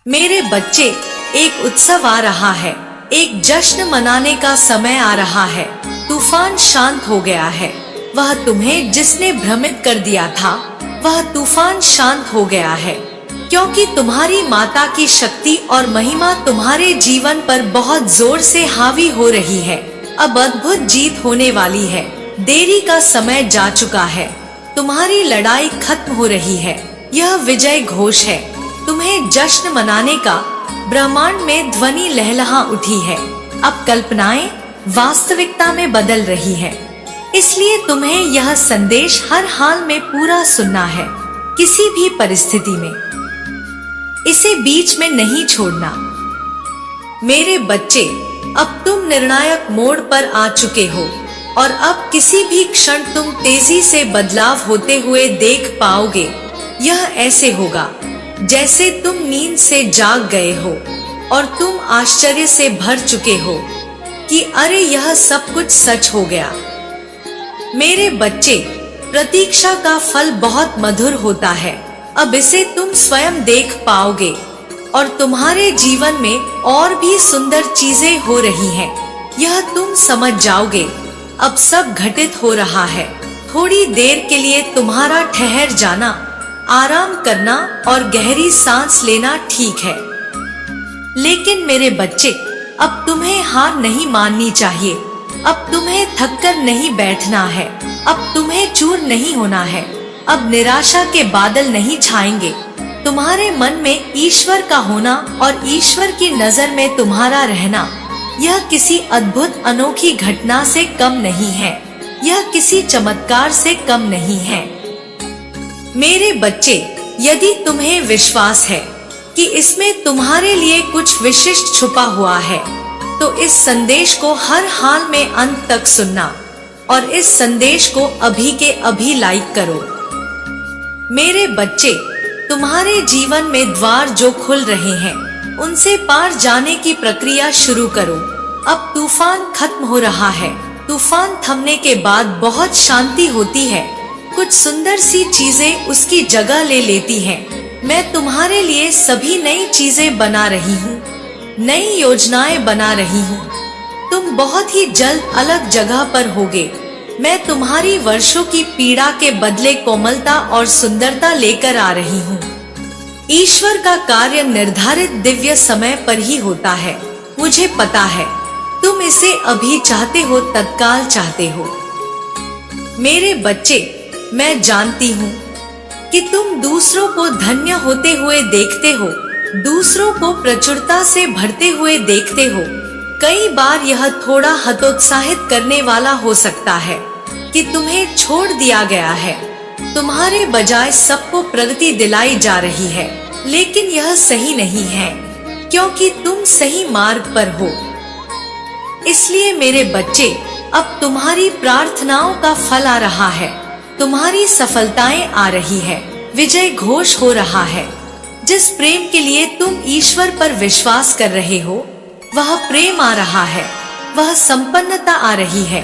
मेरे बच्चे, एक उत्सव आ रहा है, एक जश्न मनाने का समय आ रहा है। तूफान शांत हो गया है। वह तुम्हें जिसने भ्रमित कर दिया था, वह तूफान शांत हो गया है, क्योंकि तुम्हारी माता की शक्ति और महिमा तुम्हारे जीवन पर बहुत जोर से हावी हो रही है। अब अद्भुत जीत होने वाली है। देरी का समय जा चुका है। तुम्हारी लड़ाई खत्म हो रही है। यह विजय घोष है। तुम्हें जश्न मनाने का ब्रह्मांड में ध्वनि लहलहा उठी है। अब कल्पनाएं वास्तविकता में बदल रही है। इसलिए तुम्हें यह संदेश हर हाल में पूरा सुनना है, किसी भी परिस्थिति में इसे बीच में नहीं छोड़ना। मेरे बच्चे, अब तुम निर्णायक मोड़ पर आ चुके हो और अब किसी भी क्षण तुम तेजी से बदलाव होते हुए देख पाओगे। यह ऐसे होगा जैसे तुम नींद से जाग गए हो और तुम आश्चर्य से भर चुके हो कि अरे यह सब कुछ सच हो गया। मेरे बच्चे, प्रतीक्षा का फल बहुत मधुर होता है। अब इसे तुम स्वयं देख पाओगे और तुम्हारे जीवन में और भी सुंदर चीजें हो रही हैं। यह तुम समझ जाओगे। अब सब घटित हो रहा है। थोड़ी देर के लिए तुम्हारा ठहर जाना, आराम करना और गहरी सांस लेना ठीक है। लेकिन मेरे बच्चे, अब तुम्हें हार नहीं माननी चाहिए। अब तुम्हें थककर नहीं बैठना है। अब तुम्हें चूर नहीं होना है। अब निराशा के बादल नहीं छाएंगे। तुम्हारे मन में ईश्वर का होना और ईश्वर की नजर में तुम्हारा रहना, यह किसी अद्भुत अनोखी घटना से कम नहीं है। यह किसी चमत्कार से कम नहीं है। मेरे बच्चे, यदि तुम्हें विश्वास है कि इसमें तुम्हारे लिए कुछ विशिष्ट छुपा हुआ है, तो इस संदेश को हर हाल में अंत तक सुनना और इस संदेश को अभी के अभी लाइक करो। मेरे बच्चे, तुम्हारे जीवन में द्वार जो खुल रहे हैं, उनसे पार जाने की प्रक्रिया शुरू करो। अब तूफान खत्म हो रहा है। तूफान थमने के बाद बहुत शांति होती है। कुछ सुंदर सी चीजें उसकी जगह ले लेती हैं। मैं तुम्हारे लिए सभी नई चीजें बना रही हूँ, नई योजनाएं बना रही हूँ। तुम बहुत ही जल्द अलग जगह पर होगे। मैं तुम्हारी वर्षों की पीड़ा के बदले कोमलता और सुंदरता लेकर आ रही हूँ। ईश्वर का कार्य निर्धारित दिव्य समय पर ही होता है। मुझे पता है, तुम इसे अभी चाहते हो, तत्काल चाहते हो। मेरे बच्चे, मैं जानती हूँ कि तुम दूसरों को धन्य होते हुए देखते हो, दूसरों को प्रचुरता से भरते हुए देखते हो। कई बार यह थोड़ा हतोत्साहित करने वाला हो सकता है कि तुम्हें छोड़ दिया गया है। तुम्हारे बजाय सबको प्रगति दिलाई जा रही है, लेकिन यह सही नहीं है, क्योंकि तुम सही मार्ग पर हो। इसलिए मेरे बच्चे, अब तुम्हारी प्रार्थनाओं का फल आ रहा है। तुम्हारी सफलताएं आ रही है। विजय घोष हो रहा है। जिस प्रेम के लिए तुम ईश्वर पर विश्वास कर रहे हो, वह प्रेम आ रहा है। वह संपन्नता आ रही है।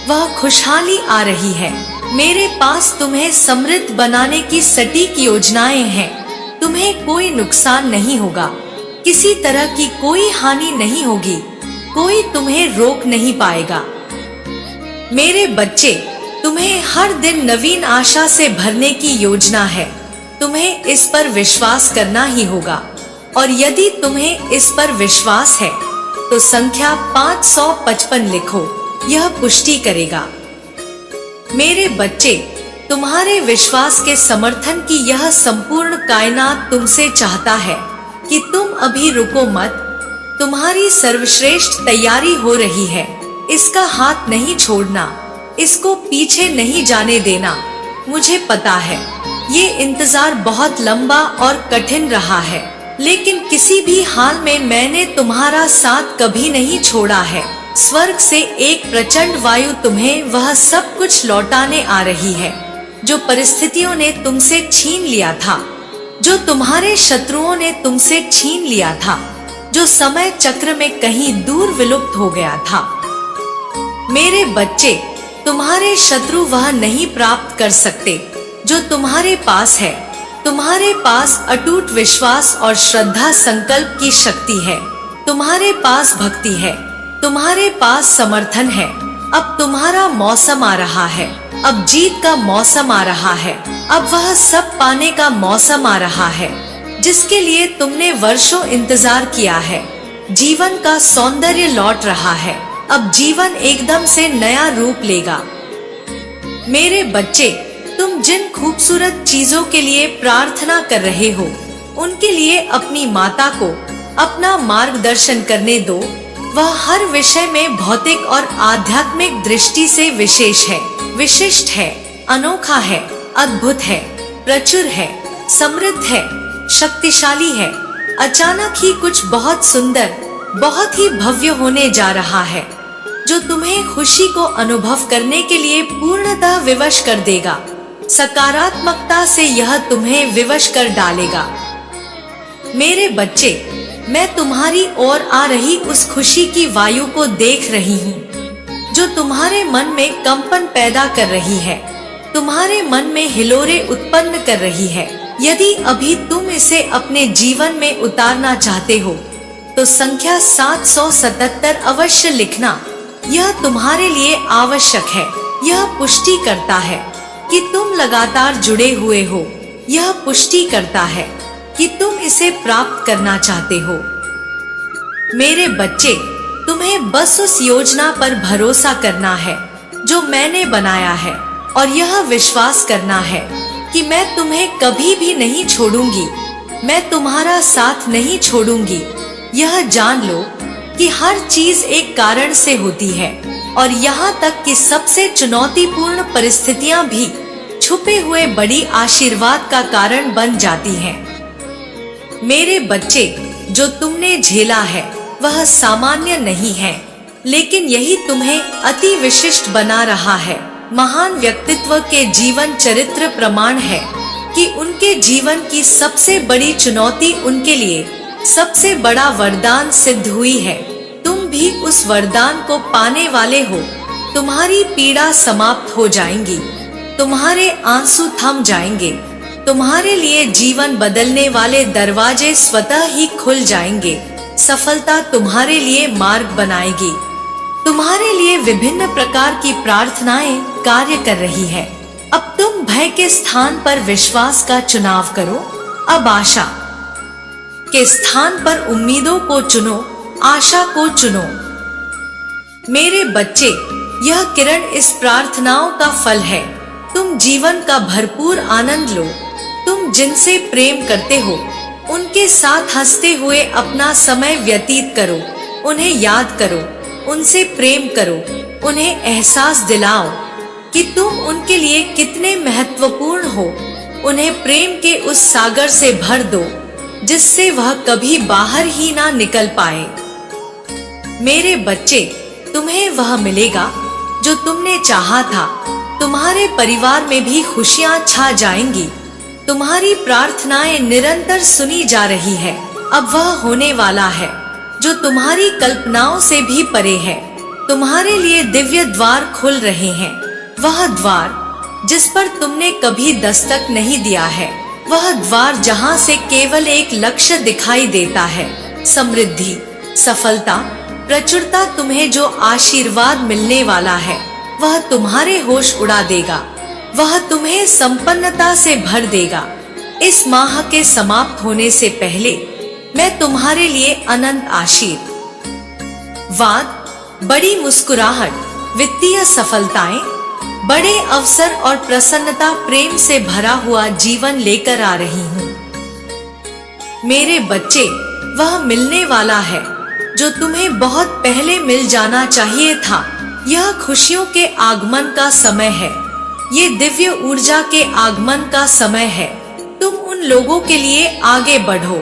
वह खुशहाली आ रही है। मेरे पास तुम्हें समृद्ध बनाने की सटीक योजनाएं हैं। तुम्हें कोई नुकसान नहीं होगा। किसी तरह की कोई हानि नहीं होगी। कोई तुम्हें रोक नहीं पाएगा। मेरे बच्चे, तुम्हें हर दिन नवीन आशा से भरने की योजना है। तुम्हें इस पर विश्वास करना ही होगा। और यदि तुम्हें इस पर विश्वास है, तो संख्या 555 लिखो। यह पुष्टि करेगा। मेरे बच्चे, तुम्हारे विश्वास के समर्थन की यह संपूर्ण कायनात तुमसे चाहता है कि तुम अभी रुको मत। तुम्हारी सर्वश्रेष्ठ तैयारी हो रही है। इसका हाथ नहीं छोड़ना। इसको पीछे नहीं जाने देना। मुझे पता है, ये इंतजार बहुत लंबा और कठिन रहा है, लेकिन किसी भी हाल में मैंने तुम्हारा साथ कभी नहीं छोड़ा है। स्वर्ग से एक प्रचंड वायु तुम्हें वह सब कुछ लौटाने आ रही है जो परिस्थितियों ने तुमसे छीन लिया था, जो तुम्हारे शत्रुओं ने तुमसे छीन लिया था, जो समय चक्र में कहीं दूर विलुप्त हो गया था। मेरे बच्चे, तुम्हारे शत्रु वह नहीं प्राप्त कर सकते जो तुम्हारे पास है। तुम्हारे पास अटूट विश्वास और श्रद्धा संकल्प की शक्ति है। तुम्हारे पास भक्ति है, तुम्हारे पास समर्थन है। अब तुम्हारा मौसम आ रहा है, अब जीत का मौसम आ रहा है, अब वह सब पाने का मौसम आ रहा है जिसके लिए तुमने वर्षों इंतजार किया है। जीवन का सौंदर्य लौट रहा है, अब जीवन एकदम से नया रूप लेगा। मेरे बच्चे, तुम जिन खूबसूरत चीजों के लिए प्रार्थना कर रहे हो, उनके लिए अपनी माता को अपना मार्गदर्शन करने दो। वह हर विषय में भौतिक और आध्यात्मिक दृष्टि से विशेष है, विशिष्ट है, अनोखा है, अद्भुत है, प्रचुर है, समृद्ध है, शक्तिशाली है। अचानक ही कुछ बहुत सुंदर, बहुत ही भव्य होने जा रहा है जो तुम्हें खुशी को अनुभव करने के लिए पूर्णतः विवश कर देगा। सकारात्मकता से यह तुम्हें विवश कर डालेगा। मेरे बच्चे, मैं तुम्हारी ओर आ रही उस खुशी की वायु को देख रही हूँ जो तुम्हारे मन में कंपन पैदा कर रही है, तुम्हारे मन में हिलोरे उत्पन्न कर रही है। यदि अभी तुम इसे अपने जीवन में उतारना चाहते हो तो संख्या 777 अवश्य लिखना। यह तुम्हारे लिए आवश्यक है। यह पुष्टि करता है कि तुम लगातार जुड़े हुए हो। यह पुष्टि करता है कि तुम इसे प्राप्त करना चाहते हो। मेरे बच्चे, तुम्हें बस उस योजना पर भरोसा करना है जो मैंने बनाया है और यह विश्वास करना है कि मैं तुम्हें कभी भी नहीं छोड़ूंगी, मैं तुम्हारा साथ नहीं छोड़ूंगी। यह जान लो कि हर चीज एक कारण से होती है और यहाँ तक कि सबसे चुनौतीपूर्ण परिस्थितियां भी छुपे हुए बड़ी आशीर्वाद का कारण बन जाती हैं। मेरे बच्चे, जो तुमने झेला है वह सामान्य नहीं है, लेकिन यही तुम्हें अति विशिष्ट बना रहा है। महान व्यक्तित्व के जीवन चरित्र प्रमाण है कि उनके जीवन की सबसे बड़ी चुनौती उनके लिए सबसे बड़ा वरदान सिद्ध हुई है। तुम भी उस वरदान को पाने वाले हो। तुम्हारी पीड़ा समाप्त हो जाएंगी, तुम्हारे आंसू थम जाएंगे, तुम्हारे लिए जीवन बदलने वाले दरवाजे स्वतः ही खुल जाएंगे। सफलता तुम्हारे लिए मार्ग बनाएगी। तुम्हारे लिए विभिन्न प्रकार की प्रार्थनाएं कार्य कर रही है। अब तुम भय के स्थान पर विश्वास का चुनाव करो। अब आशा के स्थान पर उम्मीदों को चुनो, आशा को चुनो। मेरे बच्चे, यह किरण इस प्रार्थनाओं का फल है। तुम जीवन का भरपूर आनंद लो। तुम जिनसे प्रेम करते हो उनके साथ हंसते हुए अपना समय व्यतीत करो। उन्हें याद करो, उनसे प्रेम करो, उन्हें एहसास दिलाओ कि तुम उनके लिए कितने महत्वपूर्ण हो। उन्हें प्रेम के उस सागर से भर दो जिससे वह कभी बाहर ही ना निकल पाए। मेरे बच्चे, तुम्हें वह मिलेगा जो तुमने चाहा था। तुम्हारे परिवार में भी खुशियां छा जाएंगी। तुम्हारी प्रार्थनाएं निरंतर सुनी जा रही है। अब वह होने वाला है जो तुम्हारी कल्पनाओं से भी परे है। तुम्हारे लिए दिव्य द्वार खुल रहे हैं। वह द्वार जिस पर तुमने कभी दस्तक नहीं दिया है, वह द्वार जहां से केवल एक लक्ष्य दिखाई देता है, समृद्धि, सफलता, प्रचुरता। तुम्हें जो आशीर्वाद मिलने वाला है वह तुम्हारे होश उड़ा देगा। वह तुम्हें संपन्नता से भर देगा। इस माह के समाप्त होने से पहले मैं तुम्हारे लिए अनंत आशीर्वाद, बड़ी मुस्कुराहट, वित्तीय सफलताएं, बड़े अवसर और प्रसन्नता, प्रेम से भरा हुआ जीवन लेकर आ रही हूँ। मेरे बच्चे, वह मिलने वाला है जो तुम्हें बहुत पहले मिल जाना चाहिए था। यह खुशियों के आगमन का समय है। ये दिव्य ऊर्जा के आगमन का समय है। तुम उन लोगों के लिए आगे बढ़ो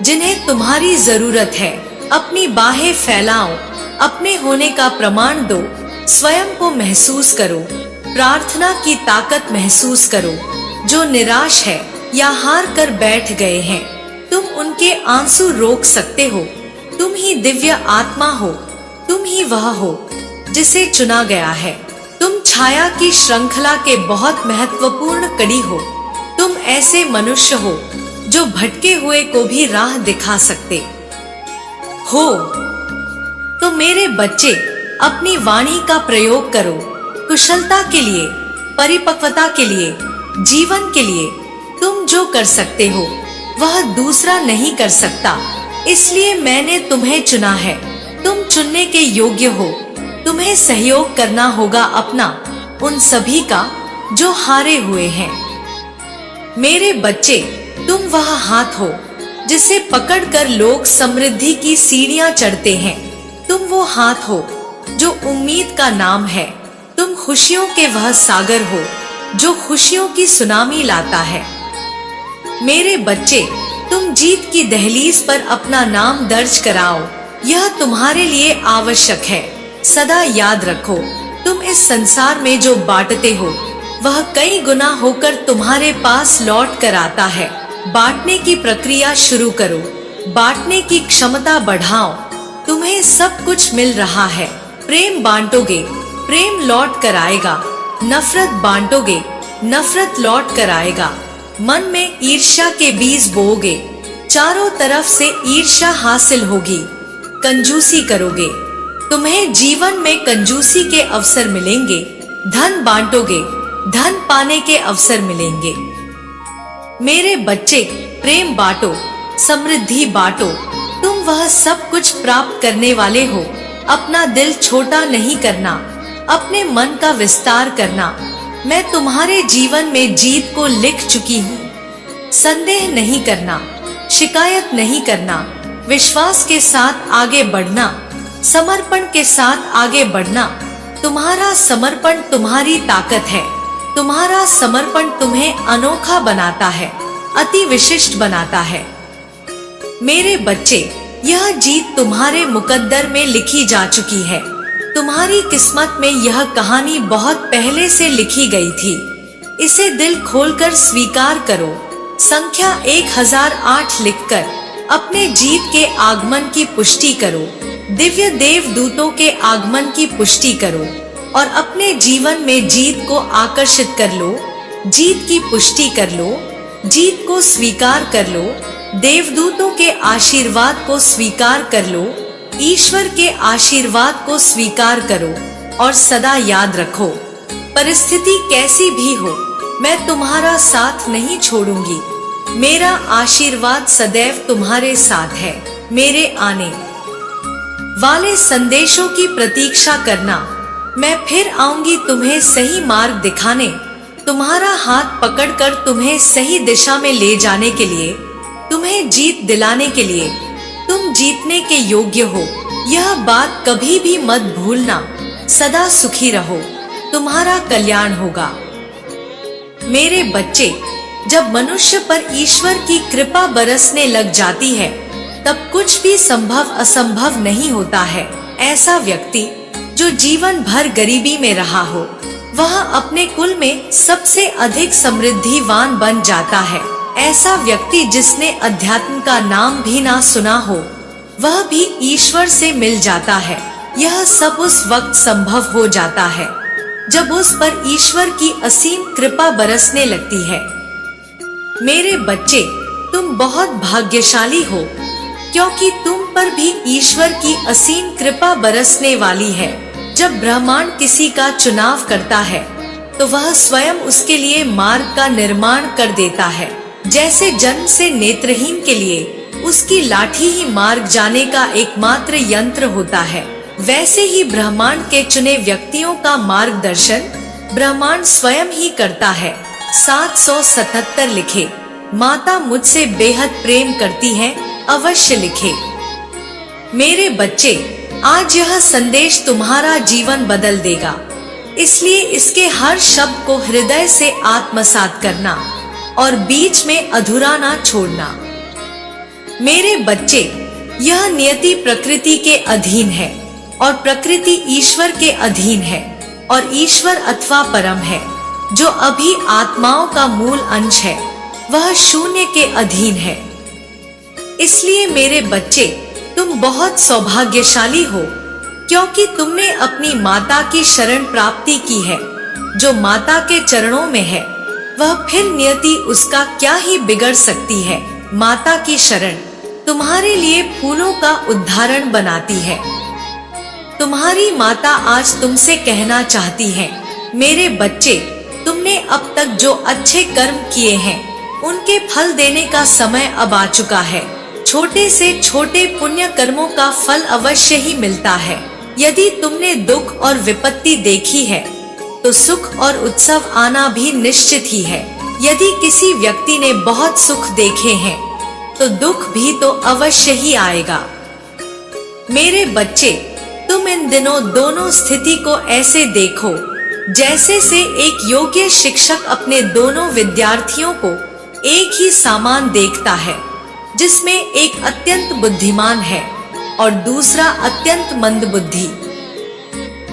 जिन्हें तुम्हारी जरूरत है। अपनी बाहें फैलाओ, अपने होने का प्रमाण दो, स्वयं को महसूस करो, प्रार्थना की ताकत महसूस करो। जो निराश है या हार कर बैठ गए हैं, तुम उनके आंसू रोक सकते हो। तुम ही दिव्य आत्मा हो, तुम ही वह हो जिसे चुना गया है। तुम छाया की श्रृंखला के बहुत महत्वपूर्ण कड़ी हो। तुम ऐसे मनुष्य हो जो भटके हुए को भी राह दिखा सकते हो। तो मेरे बच्चे, अपनी वाणी का प्रयोग करो, कुशलता के लिए, परिपक्वता के लिए, जीवन के लिए। तुम जो कर सकते हो वह दूसरा नहीं कर सकता, इसलिए मैंने तुम्हें चुना है। तुम चुनने के योग्य हो। तुम्हें सहयोग करना होगा अपना, उन सभी का जो हारे हुए हैं। मेरे बच्चे, तुम वह हाथ हो जिसे पकड़कर लोग समृद्धि की सीढ़ियां चढ़ते हैं। तुम वो हाथ हो जो उम्मीद का नाम है। तुम खुशियों के वह सागर हो जो खुशियों की सुनामी लाता है। मेरे बच्चे, तुम जीत की दहलीज पर अपना नाम दर्ज कराओ। यह तुम्हारे लिए आवश्यक है। सदा याद रखो, तुम इस संसार में जो बांटते हो वह कई गुना होकर तुम्हारे पास लौट कर आता है। बांटने की प्रक्रिया शुरू करो, बांटने की क्षमता बढ़ाओ। तुम्हें सब कुछ मिल रहा है। प्रेम बांटोगे, प्रेम लौट कर आएगा। नफरत बांटोगे, नफरत लौट कर आएगा। मन में ईर्ष्या के बीज बोओगे, चारों तरफ से ईर्ष्या हासिल होगी। कंजूसी करोगे, तुम्हें जीवन में कंजूसी के अवसर मिलेंगे। धन बांटोगे, धन पाने के अवसर मिलेंगे। मेरे बच्चे, प्रेम बांटो, समृद्धि बांटो। तुम वह सब कुछ प्राप्त करने वाले हो। अपना दिल छोटा नहीं करना, अपने मन का विस्तार करना। मैं तुम्हारे जीवन में जीत को लिख चुकी हूँ। संदेह नहीं करना, शिकायत नहीं करना, विश्वास के साथ आगे बढ़ना, समर्पण के साथ आगे बढ़ना। तुम्हारा समर्पण तुम्हारी ताकत है। तुम्हारा समर्पण तुम्हें अनोखा बनाता है, अति विशिष्ट बनाता है। मेरे बच्चे, यह जीत तुम्हारे मुकद्दर में लिखी जा चुकी है। तुम्हारी किस्मत में यह कहानी बहुत पहले से लिखी गई थी। इसे दिल खोलकर स्वीकार करो। संख्या 1008 लिखकर अपने जीत के आगमन की पुष्टि करो। दिव्य देवदूतों के आगमन की पुष्टि करो और अपने जीवन में जीत को आकर्षित कर लो। जीत की पुष्टि कर लो, जीत को स्वीकार कर लो। देवदूतों के आशीर्वाद को स्वीकार कर लो। ईश्वर के आशीर्वाद को स्वीकार करो और सदा याद रखो, परिस्थिति कैसी भी हो, मैं तुम्हारा साथ नहीं छोड़ूंगी। मेरा आशीर्वाद सदैव तुम्हारे साथ है। मेरे आने वाले संदेशों की प्रतीक्षा करना। मैं फिर आऊंगी तुम्हें सही मार्ग दिखाने, तुम्हारा हाथ पकड़कर तुम्हें सही दिशा में ले जाने के लिए, तुम्हें जीत दिलाने के लिए। तुम जीतने के योग्य हो, यह बात कभी भी मत भूलना। सदा सुखी रहो, तुम्हारा कल्याण होगा। मेरे बच्चे, जब मनुष्य पर ईश्वर की कृपा बरसने लग जाती है तब कुछ भी संभव असंभव नहीं होता है। ऐसा व्यक्ति जो जीवन भर गरीबी में रहा हो, वह अपने कुल में सबसे अधिक समृद्धिवान बन जाता है। ऐसा व्यक्ति जिसने अध्यात्म का नाम भी ना सुना हो, वह भी ईश्वर से मिल जाता है। यह सब उस वक्त संभव हो जाता है जब उस पर ईश्वर की असीम कृपा बरसने लगती है। मेरे बच्चे, तुम बहुत भाग्यशाली हो, क्योंकि तुम पर भी ईश्वर की असीम कृपा बरसने वाली है। जब ब्रह्मांड किसी का चुनाव करता है तो वह स्वयं उसके लिए मार्ग का निर्माण कर देता है। जैसे जन्म से नेत्रहीन के लिए उसकी लाठी ही मार्ग जाने का एकमात्र यंत्र होता है, वैसे ही ब्रह्मांड के चुने व्यक्तियों का मार्गदर्शन ब्रह्मांड स्वयं ही करता है। 777 लिखे। माता मुझसे बेहद प्रेम करती है, अवश्य लिखे। मेरे बच्चे, आज यह संदेश तुम्हारा जीवन बदल देगा, इसलिए इसके हर शब्द को हृदय से आत्मसात करना और बीच में अधूरा ना छोड़ना। मेरे बच्चे, यह नियति प्रकृति के अधीन है और प्रकृति ईश्वर के अधीन है और ईश्वर अथवा परम है जो अभी आत्माओं का मूल अंश है, वह शून्य के अधीन है। इसलिए मेरे बच्चे, तुम बहुत सौभाग्यशाली हो, क्योंकि तुमने अपनी माता की शरण प्राप्ति की है जो माता के चरणों में है। वह फिर नियति उसका क्या ही बिगड़ सकती है। माता की शरण तुम्हारे लिए फूलों का उदाहरण बनाती है। तुम्हारी माता आज तुमसे कहना चाहती है, मेरे बच्चे, तुमने अब तक जो अच्छे कर्म किए हैं उनके फल देने का समय अब आ चुका है। छोटे से छोटे पुण्य कर्मों का फल अवश्य ही मिलता है। यदि तुमने दुख और विपत्ति देखी है तो सुख और उत्सव आना भी निश्चित ही है। यदि किसी व्यक्ति ने बहुत सुख देखे हैं तो दुख भी तो अवश्य ही आएगा। मेरे बच्चे, तुम इन दिनों दोनों स्थिति को ऐसे देखो जैसे से एक योग्य शिक्षक अपने दोनों विद्यार्थियों को एक ही समान देखता है, जिसमें एक अत्यंत बुद्धिमान है और दूसरा अत्यंत मंदबुद्धि।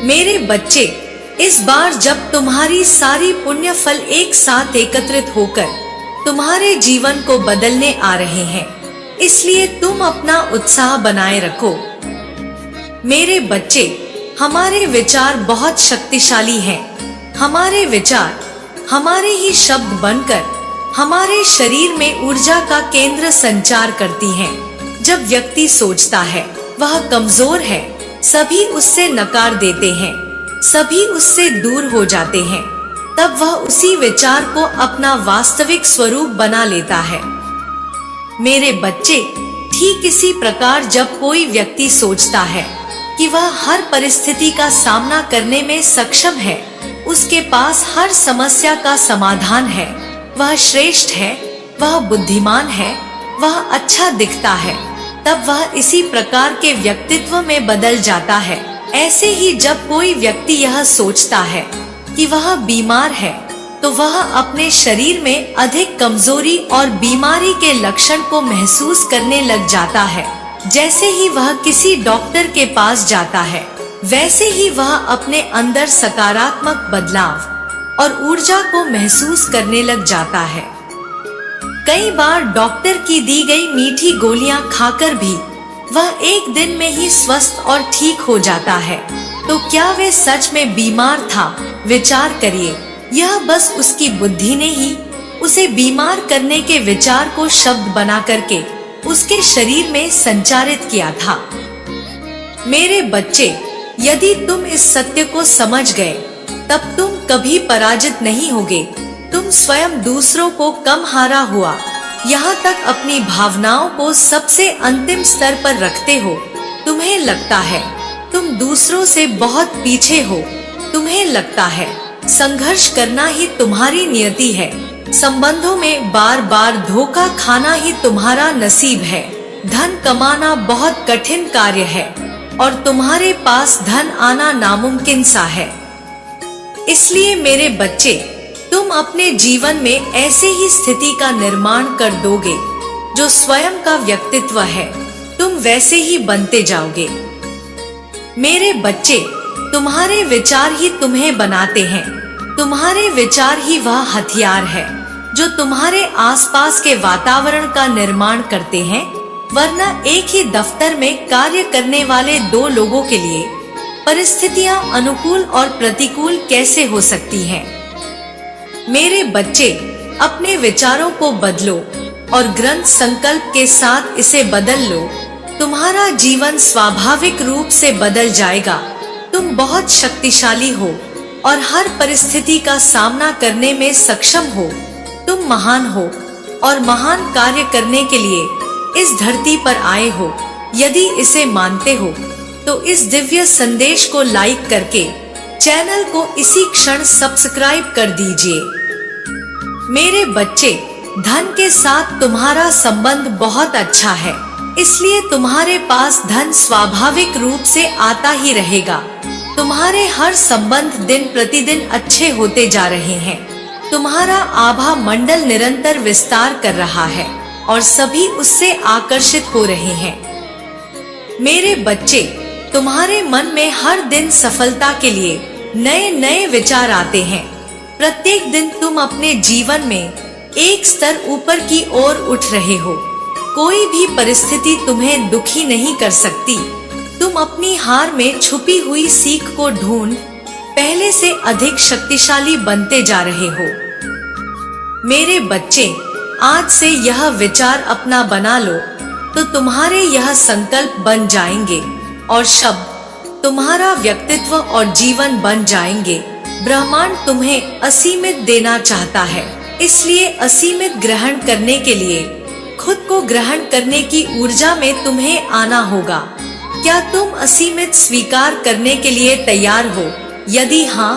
मेरे बच्चे, इस बार जब तुम्हारी सारी पुण्य फल एक साथ एकत्रित होकर तुम्हारे जीवन को बदलने आ रहे हैं, इसलिए तुम अपना उत्साह बनाए रखो। मेरे बच्चे, हमारे विचार बहुत शक्तिशाली हैं। हमारे विचार हमारे ही शब्द बनकर हमारे शरीर में ऊर्जा का केंद्र संचार करती हैं। जब व्यक्ति सोचता है वह कमजोर है, सभी उससे नकार देते हैं, सभी उससे दूर हो जाते हैं, तब वह उसी विचार को अपना वास्तविक स्वरूप बना लेता है। मेरे बच्चे, ठीक इसी प्रकार जब कोई व्यक्ति सोचता है कि वह हर परिस्थिति का सामना करने में सक्षम है, उसके पास हर समस्या का समाधान है, वह श्रेष्ठ है, वह बुद्धिमान है, वह अच्छा दिखता है, तब वह इसी प्रकार के व्यक्तित्व में बदल जाता है। ऐसे ही जब कोई व्यक्ति यह सोचता है कि वह बीमार है तो वह अपने शरीर में अधिक कमजोरी और बीमारी के लक्षण को महसूस करने लग जाता है। जैसे ही वह किसी डॉक्टर के पास जाता है, वैसे ही वह अपने अंदर सकारात्मक बदलाव और ऊर्जा को महसूस करने लग जाता है। कई बार डॉक्टर की दी गई मीठी गोलियां खाकर भी वह एक दिन में ही स्वस्थ और ठीक हो जाता है। तो क्या वे सच में बीमार था? विचार करिए, यह बस उसकी बुद्धि ने ही उसे बीमार करने के विचार को शब्द बना करके उसके शरीर में संचारित किया था। मेरे बच्चे, यदि तुम इस सत्य को समझ गए तब तुम कभी पराजित नहीं होगे। तुम स्वयं दूसरों को कम हारा हुआ, यहाँ तक अपनी भावनाओं को सबसे अंतिम स्तर पर रखते हो। तुम्हें लगता है तुम दूसरों से बहुत पीछे हो। तुम्हें लगता है संघर्ष करना ही तुम्हारी नियति है। संबंधों में बार बार धोखा खाना ही तुम्हारा नसीब है। धन कमाना बहुत कठिन कार्य है और तुम्हारे पास धन आना नामुमकिन सा है। इसलिए मेरे बच्चे, तुम अपने जीवन में ऐसे ही स्थिति का निर्माण कर दोगे जो स्वयं का व्यक्तित्व है, तुम वैसे ही बनते जाओगे। मेरे बच्चे, तुम्हारे विचार ही तुम्हें बनाते हैं। तुम्हारे विचार ही वह हथियार है जो तुम्हारे आसपास के वातावरण का निर्माण करते हैं। वरना एक ही दफ्तर में कार्य करने वाले दो लोगों के लिए परिस्थितियां अनुकूल और प्रतिकूल कैसे हो सकती हैं? मेरे बच्चे, अपने विचारों को बदलो और ग्रंथ संकल्प के साथ इसे बदल लो। तुम्हारा जीवन स्वाभाविक रूप से बदल जाएगा। तुम बहुत शक्तिशाली हो और हर परिस्थिति का सामना करने में सक्षम हो। तुम महान हो और महान कार्य करने के लिए इस धरती पर आए हो। यदि इसे मानते हो तो इस दिव्य संदेश को लाइक करके चैनल को इसी क्षण सब्सक्राइब कर दीजिए। मेरे बच्चे, धन के साथ तुम्हारा संबंध बहुत अच्छा है, इसलिए तुम्हारे पास धन स्वाभाविक रूप से आता ही रहेगा। तुम्हारे हर संबंध दिन प्रतिदिन अच्छे होते जा रहे हैं। तुम्हारा आभा मंडल निरंतर विस्तार कर रहा है और सभी उससे आकर्षित हो रहे हैं। मेरे बच्चे, तुम्हारे मन में हर दिन सफलता के लिए नए नए विचार आते हैं। प्रत्येक दिन तुम अपने जीवन में एक स्तर ऊपर की ओर उठ रहे हो। कोई भी परिस्थिति तुम्हें दुखी नहीं कर सकती। तुम अपनी हार में छुपी हुई सीख को ढूंढ पहले से अधिक शक्तिशाली बनते जा रहे हो। मेरे बच्चे, आज से यह विचार अपना बना लो तो तुम्हारे यह संकल्प बन जाएंगे और शब्द तुम्हारा व्यक्तित्व और जीवन बन जाएंगे। ब्रह्मांड तुम्हें असीमित देना चाहता है, इसलिए असीमित ग्रहण करने के लिए खुद को ग्रहण करने की ऊर्जा में तुम्हें आना होगा। क्या तुम असीमित स्वीकार करने के लिए तैयार हो? यदि हाँ,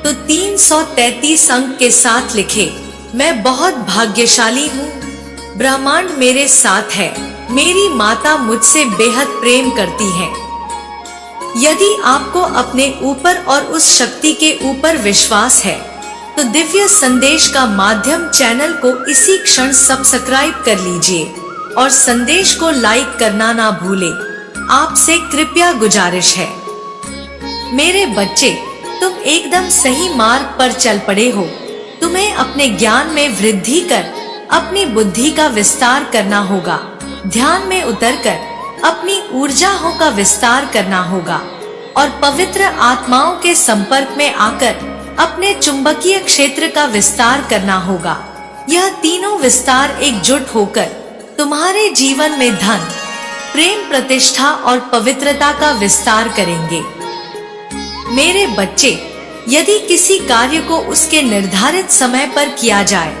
तो 333 अंक के साथ लिखे, मैं बहुत भाग्यशाली हूँ, ब्रह्मांड मेरे साथ है, मेरी माता मुझसे बेहद प्रेम करती है। यदि आपको अपने ऊपर और उस शक्ति के ऊपर विश्वास है तो दिव्य संदेश का माध्यम चैनल को इसी क्षण सब्सक्राइब कर लीजिए और संदेश को लाइक करना ना भूले। आपसे कृपया गुजारिश है। मेरे बच्चे, तुम एकदम सही मार्ग पर चल पड़े हो। तुम्हें अपने ज्ञान में वृद्धि कर अपनी बुद्धि का विस्तार करना होगा। ध्यान में उतरकर अपनी ऊर्जाओं का विस्तार करना होगा और पवित्र आत्माओं के संपर्क में आकर अपने चुंबकीय क्षेत्र का विस्तार करना होगा। यह तीनों विस्तार एकजुट होकर तुम्हारे जीवन में धन, प्रेम, प्रतिष्ठा और पवित्रता का विस्तार करेंगे। मेरे बच्चे, यदि किसी कार्य को उसके निर्धारित समय पर किया जाए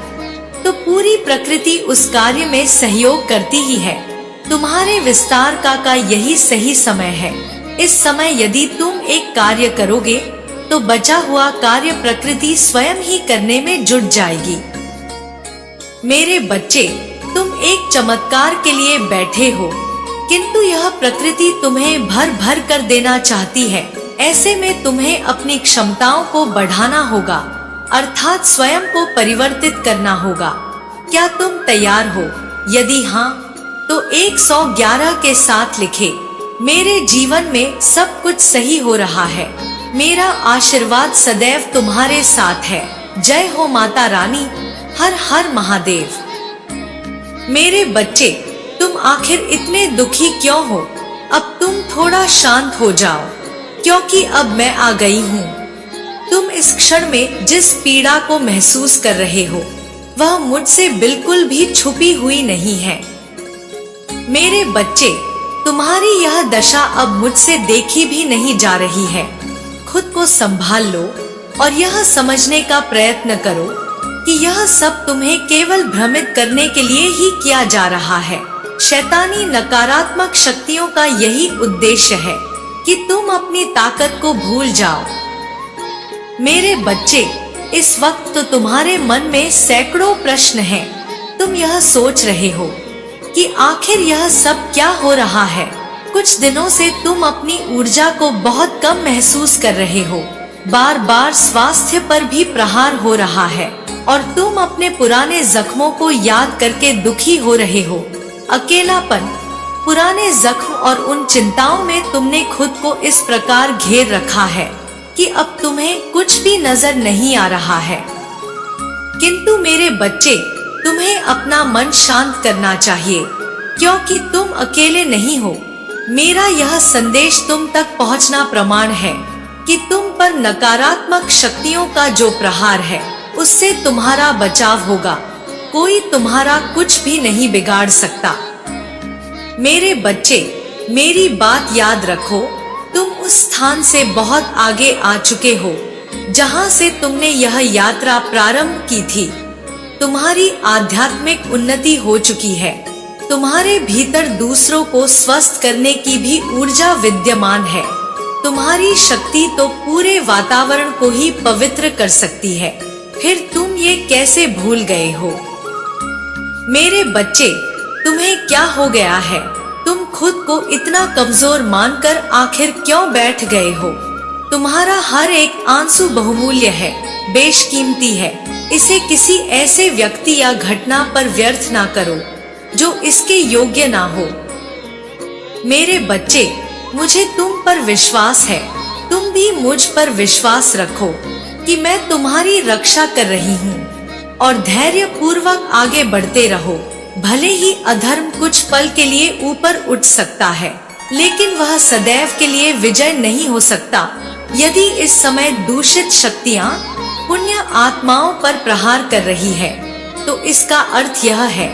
तो पूरी प्रकृति उस कार्य में सहयोग करती ही है। तुम्हारे विस्तार का यही सही समय है। इस समय यदि तुम एक कार्य करोगे तो बचा हुआ कार्य प्रकृति स्वयं ही करने में जुट जाएगी। मेरे बच्चे, तुम एक चमत्कार के लिए बैठे हो, किंतु यह प्रकृति तुम्हें भर भर कर देना चाहती है। ऐसे में तुम्हें अपनी क्षमताओं को बढ़ाना होगा, अर्थात स्वयं को परिवर्तित करना होगा। क्या तुम तैयार हो? यदि हाँ, तो 111 के साथ लिखे, मेरे जीवन में सब कुछ सही हो रहा है, मेरा आशीर्वाद सदैव तुम्हारे साथ है। जय हो माता रानी, हर हर महादेव। मेरे बच्चे, तुम आखिर इतने दुखी क्यों हो? अब तुम थोड़ा शांत हो जाओ, क्योंकि अब मैं आ गई हूँ। तुम इस क्षण में जिस पीड़ा को महसूस कर रहे हो वह मुझसे बिल्कुल भी छुपी हुई नहीं है। मेरे बच्चे, तुम्हारी यह दशा अब मुझसे देखी भी नहीं जा रही है। खुद को संभाल लो और यह समझने का प्रयत्न करो कि यह सब तुम्हें केवल भ्रमित करने के लिए ही किया जा रहा है। शैतानी नकारात्मक शक्तियों का यही उद्देश्य है कि तुम अपनी ताकत को भूल जाओ। मेरे बच्चे, इस वक्त तो तुम्हारे मन में सैकड़ों प्रश्न हैं। तुम यह सोच रहे हो कि आखिर यह सब क्या हो रहा है। कुछ दिनों से तुम अपनी ऊर्जा को बहुत कम महसूस कर रहे हो। बार बार स्वास्थ्य पर भी प्रहार हो रहा है और तुम अपने पुराने जख्मों को याद करके दुखी हो रहे हो। अकेलापन, पुराने जख्म और उन चिंताओं में तुमने खुद को इस प्रकार घेर रखा है कि अब तुम्हें कुछ भी नजर नहीं आ रहा है। किंतु मेरे बच्चे, तुम्हें अपना मन शांत करना चाहिए, क्योंकि तुम अकेले नहीं हो। मेरा यह संदेश तुम तक पहुंचना प्रमाण है कि तुम पर नकारात्मक शक्तियों का जो प्रहार है उससे तुम्हारा बचाव होगा। कोई तुम्हारा कुछ भी नहीं बिगाड़ सकता। मेरे बच्चे, मेरी बात याद रखो, तुम उस स्थान से बहुत आगे आ चुके हो जहां से तुमने यह यात्रा प्रारंभ की थी। तुम्हारी आध्यात्मिक उन्नति हो चुकी है। तुम्हारे भीतर दूसरों को स्वस्थ करने की भी ऊर्जा विद्यमान है। तुम्हारी शक्ति तो पूरे वातावरण को ही पवित्र कर सकती है। फिर तुम ये कैसे भूल गए हो? मेरे बच्चे, तुम्हें क्या हो गया है? तुम खुद को इतना कमजोर मानकर आखिर क्यों बैठ गए हो? तुम्हारा हर एक आंसू बहुमूल्य है, बेशकीमती है। इसे किसी ऐसे व्यक्ति या घटना पर व्यर्थ ना करो जो इसके योग्य ना हो। मेरे बच्चे, मुझे तुम पर विश्वास है। तुम भी मुझ पर विश्वास रखो कि मैं तुम्हारी रक्षा कर रही हूँ और धैर्य पूर्वक आगे बढ़ते रहो। भले ही अधर्म कुछ पल के लिए ऊपर उठ सकता है, लेकिन वह सदैव के लिए विजय नहीं हो सकता। यदि इस समय दूषित शक्तियाँ पुण्य आत्माओं पर प्रहार कर रही है तो इसका अर्थ यह है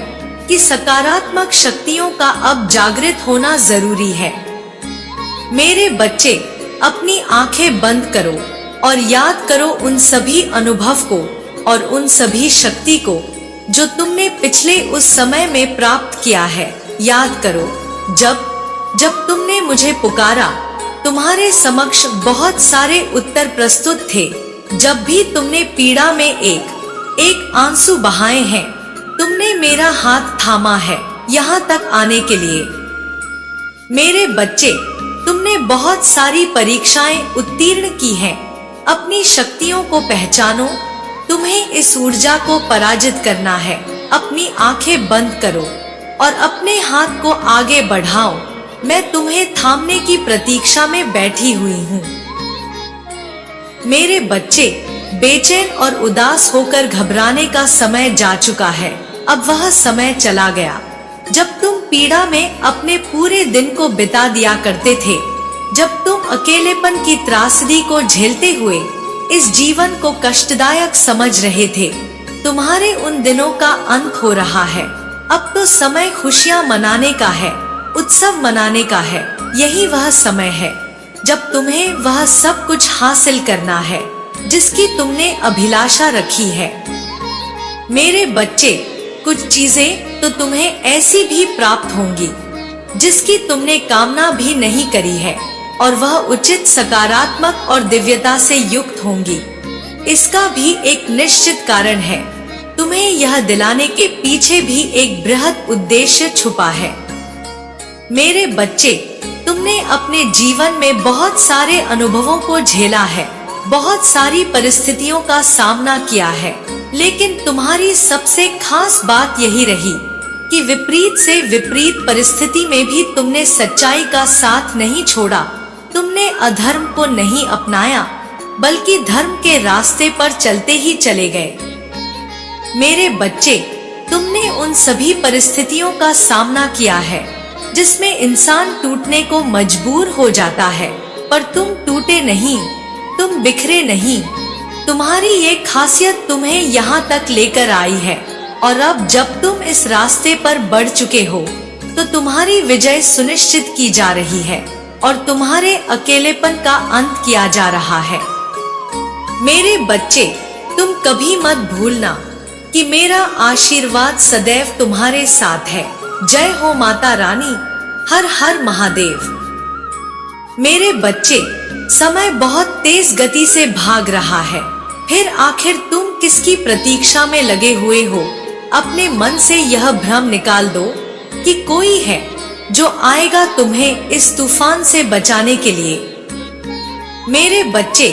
कि सकारात्मक शक्तियों का अब जागृत होना जरूरी है। मेरे बच्चे, अपनी आंखें बंद करो और याद करो उन सभी अनुभव को और उन सभी शक्ति को जो तुमने पिछले उस समय में प्राप्त किया है। याद करो जब तुमने मुझे पुकारा, तुम्हारे समक्ष बहुत सारे उत्तर प्रस्तुत थे। जब भी तुमने पीड़ा में एक आंसू बहाए हैं, तुमने मेरा हाथ थामा है यहाँ तक आने के लिए। मेरे बच्चे, तुमने बहुत सारी परीक्षाएं उत्तीर्ण की हैं। अपनी शक्तियों को पहचानो, तुम्हें इस ऊर्जा को पराजित करना है। अपनी आंखें बंद करो और अपने हाथ को आगे बढ़ाओ। मैं तुम्हें थामने की प्रतीक्षा में बैठी हुई हूँ। मेरे बच्चे, बेचैन और उदास होकर घबराने का समय जा चुका है। अब वह समय चला गया जब तुम पीड़ा में अपने पूरे दिन को बिता दिया करते थे, जब तुम अकेलेपन की त्रासदी को झेलते हुए इस जीवन को कष्टदायक समझ रहे थे। तुम्हारे उन दिनों का अंत हो रहा है। अब तो समय खुशियां मनाने का है, उत्सव मनाने का है। यही वह समय है जब तुम्हें वह सब कुछ हासिल करना है जिसकी तुमने अभिलाषा रखी है। मेरे बच्चे, कुछ चीजें तो तुम्हें ऐसी भी प्राप्त होंगी जिसकी तुमने कामना भी नहीं करी है और वह उचित, सकारात्मक और दिव्यता से युक्त होंगी। इसका भी एक निश्चित कारण है। तुम्हें यह दिलाने के पीछे भी एक बृहद उद्देश्य छुपा है। मेरे बच्चे, तुमने अपने जीवन में बहुत सारे अनुभवों को झेला है, बहुत सारी परिस्थितियों का सामना किया है, लेकिन तुम्हारी सबसे खास बात यही रही कि विपरीत से विपरीत परिस्थिति में भी तुमने सच्चाई का साथ नहीं छोड़ा। तुमने अधर्म को नहीं अपनाया, बल्कि धर्म के रास्ते पर चलते ही चले गए। मेरे बच्चे, तुमने उन सभी परिस्थितियों का सामना किया है जिसमें इंसान टूटने को मजबूर हो जाता है, पर तुम टूटे नहीं, तुम बिखरे नहीं। तुम्हारी ये खासियत तुम्हें यहाँ तक लेकर आई है और अब जब तुम इस रास्ते पर बढ़ चुके हो तो तुम्हारी विजय सुनिश्चित की जा रही है और तुम्हारे अकेलेपन का अंत किया जा रहा है। मेरे बच्चे, तुम कभी मत भूलना कि मेरा आशीर्वाद सदैव तुम्हारे साथ है। जय हो माता रानी, हर हर महादेव। मेरे बच्चे, समय बहुत तेज गति से भाग रहा है, फिर आखिर तुम किसकी प्रतीक्षा में लगे हुए हो? अपने मन से यह भ्रम निकाल दो कि कोई है जो आएगा तुम्हें इस तूफान से बचाने के लिए। मेरे बच्चे,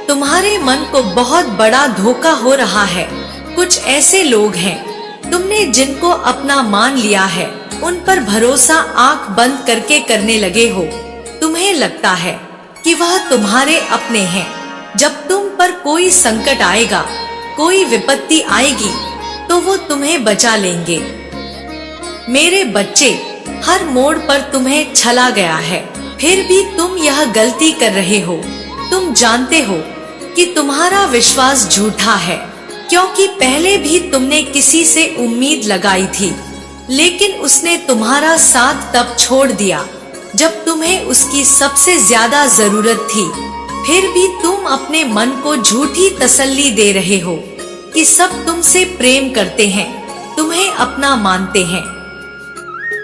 तुम्हारे मन को बहुत बड़ा धोखा हो रहा है। कुछ ऐसे लोग हैं तुमने जिनको अपना मान लिया है, उन पर भरोसा आंख बंद करके करने लगे हो। तुम्हें लगता है कि वह तुम्हारे अपने हैं। जब तुम पर कोई संकट आएगा, कोई विपत्ति आएगी, तो वो तुम्हें बचा लेंगे। मेरे बच्चे, हर मोड़ पर तुम्हें छला गया है, फिर भी तुम यह गलती कर रहे हो। तुम जानते हो कि तुम्हारा विश्वास झूठा है, क्योंकि पहले भी तुमने किसी से उम्मीद लगाई थी, लेकिन उसने तुम्हारा साथ तब छोड़ दिया जब तुम्हें उसकी सबसे ज्यादा जरूरत थी। फिर भी तुम अपने मन को झूठी तसल्ली दे रहे हो कि सब तुमसे प्रेम करते हैं, तुम्हें अपना मानते हैं।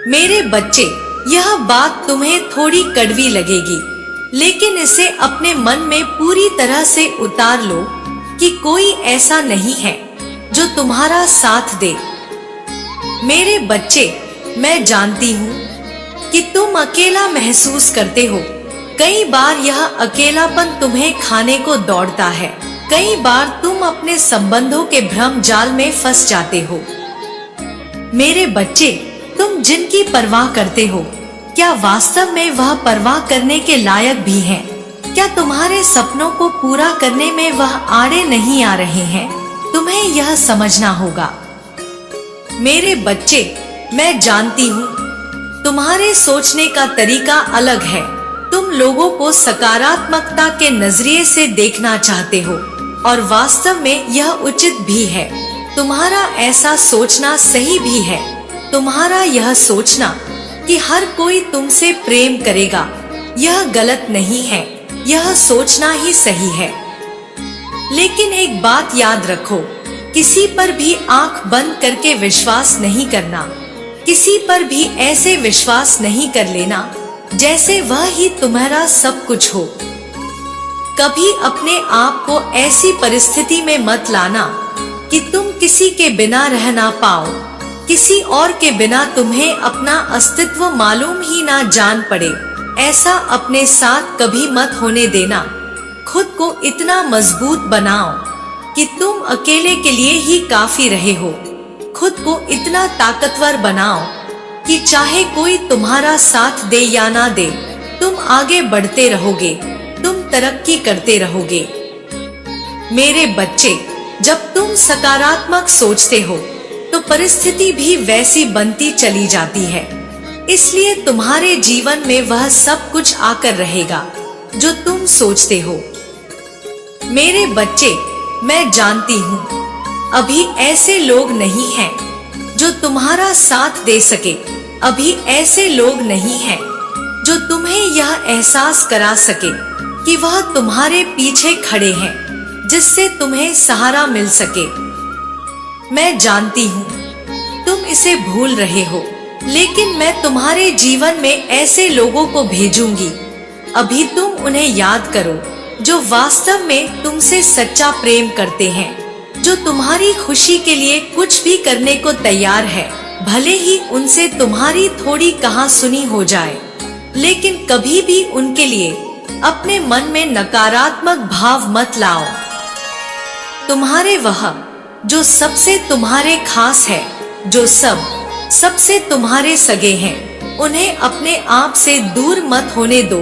मेरे बच्चे, यह बात तुम्हें थोड़ी कड़वी लगेगी, लेकिन इसे अपने मन में पूरी तरह से उतार लो कि कोई ऐसा नहीं है जो तुम्हारा साथ दे। मेरे बच्चे, मैं जानती हूँ कि तुम अकेला महसूस करते हो। कई बार यह अकेलापन तुम्हें खाने को दौड़ता है। कई बार तुम अपने संबंधों के भ्रम जाल में फंस जाते हो। मेरे बच्चे, तुम जिनकी परवाह करते हो, क्या वास्तव में वह परवाह करने के लायक भी हैं? क्या तुम्हारे सपनों को पूरा करने में वह आड़े नहीं आ रहे हैं? तुम्हें यह समझना होगा। मेरे बच्चे, मैं जानती हूँ तुम्हारे सोचने का तरीका अलग है। तुम लोगों को सकारात्मकता के नजरिए से देखना चाहते हो और वास्तव में यह उचित भी है। तुम्हारा ऐसा सोचना सही भी है। तुम्हारा यह सोचना कि हर कोई तुमसे प्रेम करेगा, यह गलत नहीं है, यह सोचना ही सही है। लेकिन एक बात याद रखो, किसी पर भी आंख बंद करके विश्वास नहीं करना। किसी पर भी ऐसे विश्वास नहीं कर लेना जैसे वह ही तुम्हारा सब कुछ हो। कभी अपने आप को ऐसी परिस्थिति में मत लाना कि तुम किसी के बिना रह ना पाओ, किसी और के बिना तुम्हें अपना अस्तित्व मालूम ही ना जान पड़े। ऐसा अपने साथ कभी मत होने देना। खुद को इतना मजबूत बनाओ कि तुम अकेले के लिए ही काफी रहे हो। खुद को इतना ताकतवर बनाओ कि चाहे कोई तुम्हारा साथ दे या ना दे, तुम आगे बढ़ते रहोगे, तुम तरक्की करते रहोगे। मेरे बच्चे, जब तुम सकारात्मक सोचते हो तो परिस्थिति भी वैसी बनती चली जाती है। इसलिए तुम्हारे जीवन में वह सब कुछ आकर रहेगा जो तुम सोचते हो। मेरे बच्चे, मैं जानती हूँ अभी ऐसे लोग नहीं हैं जो तुम्हारा साथ दे सके। अभी ऐसे लोग नहीं हैं जो तुम्हें यह एहसास करा सके कि वह तुम्हारे पीछे खड़े हैं, जिससे तुम्हें सहारा मिल सके। मैं जानती हूँ तुम इसे भूल रहे हो, लेकिन मैं तुम्हारे जीवन में ऐसे लोगों को भेजूंगी। अभी तुम उन्हें याद करो जो वास्तव में तुमसे सच्चा प्रेम करते हैं, जो तुम्हारी खुशी के लिए कुछ भी करने को तैयार है। भले ही उनसे तुम्हारी थोड़ी कहा सुनी हो जाए, लेकिन कभी भी उनके लिए अपने मन में नकारात्मक भाव मत लाओ। तुम्हारे वह जो सबसे तुम्हारे खास है, जो सबसे तुम्हारे सगे हैं, उन्हें अपने आप से दूर मत होने दो।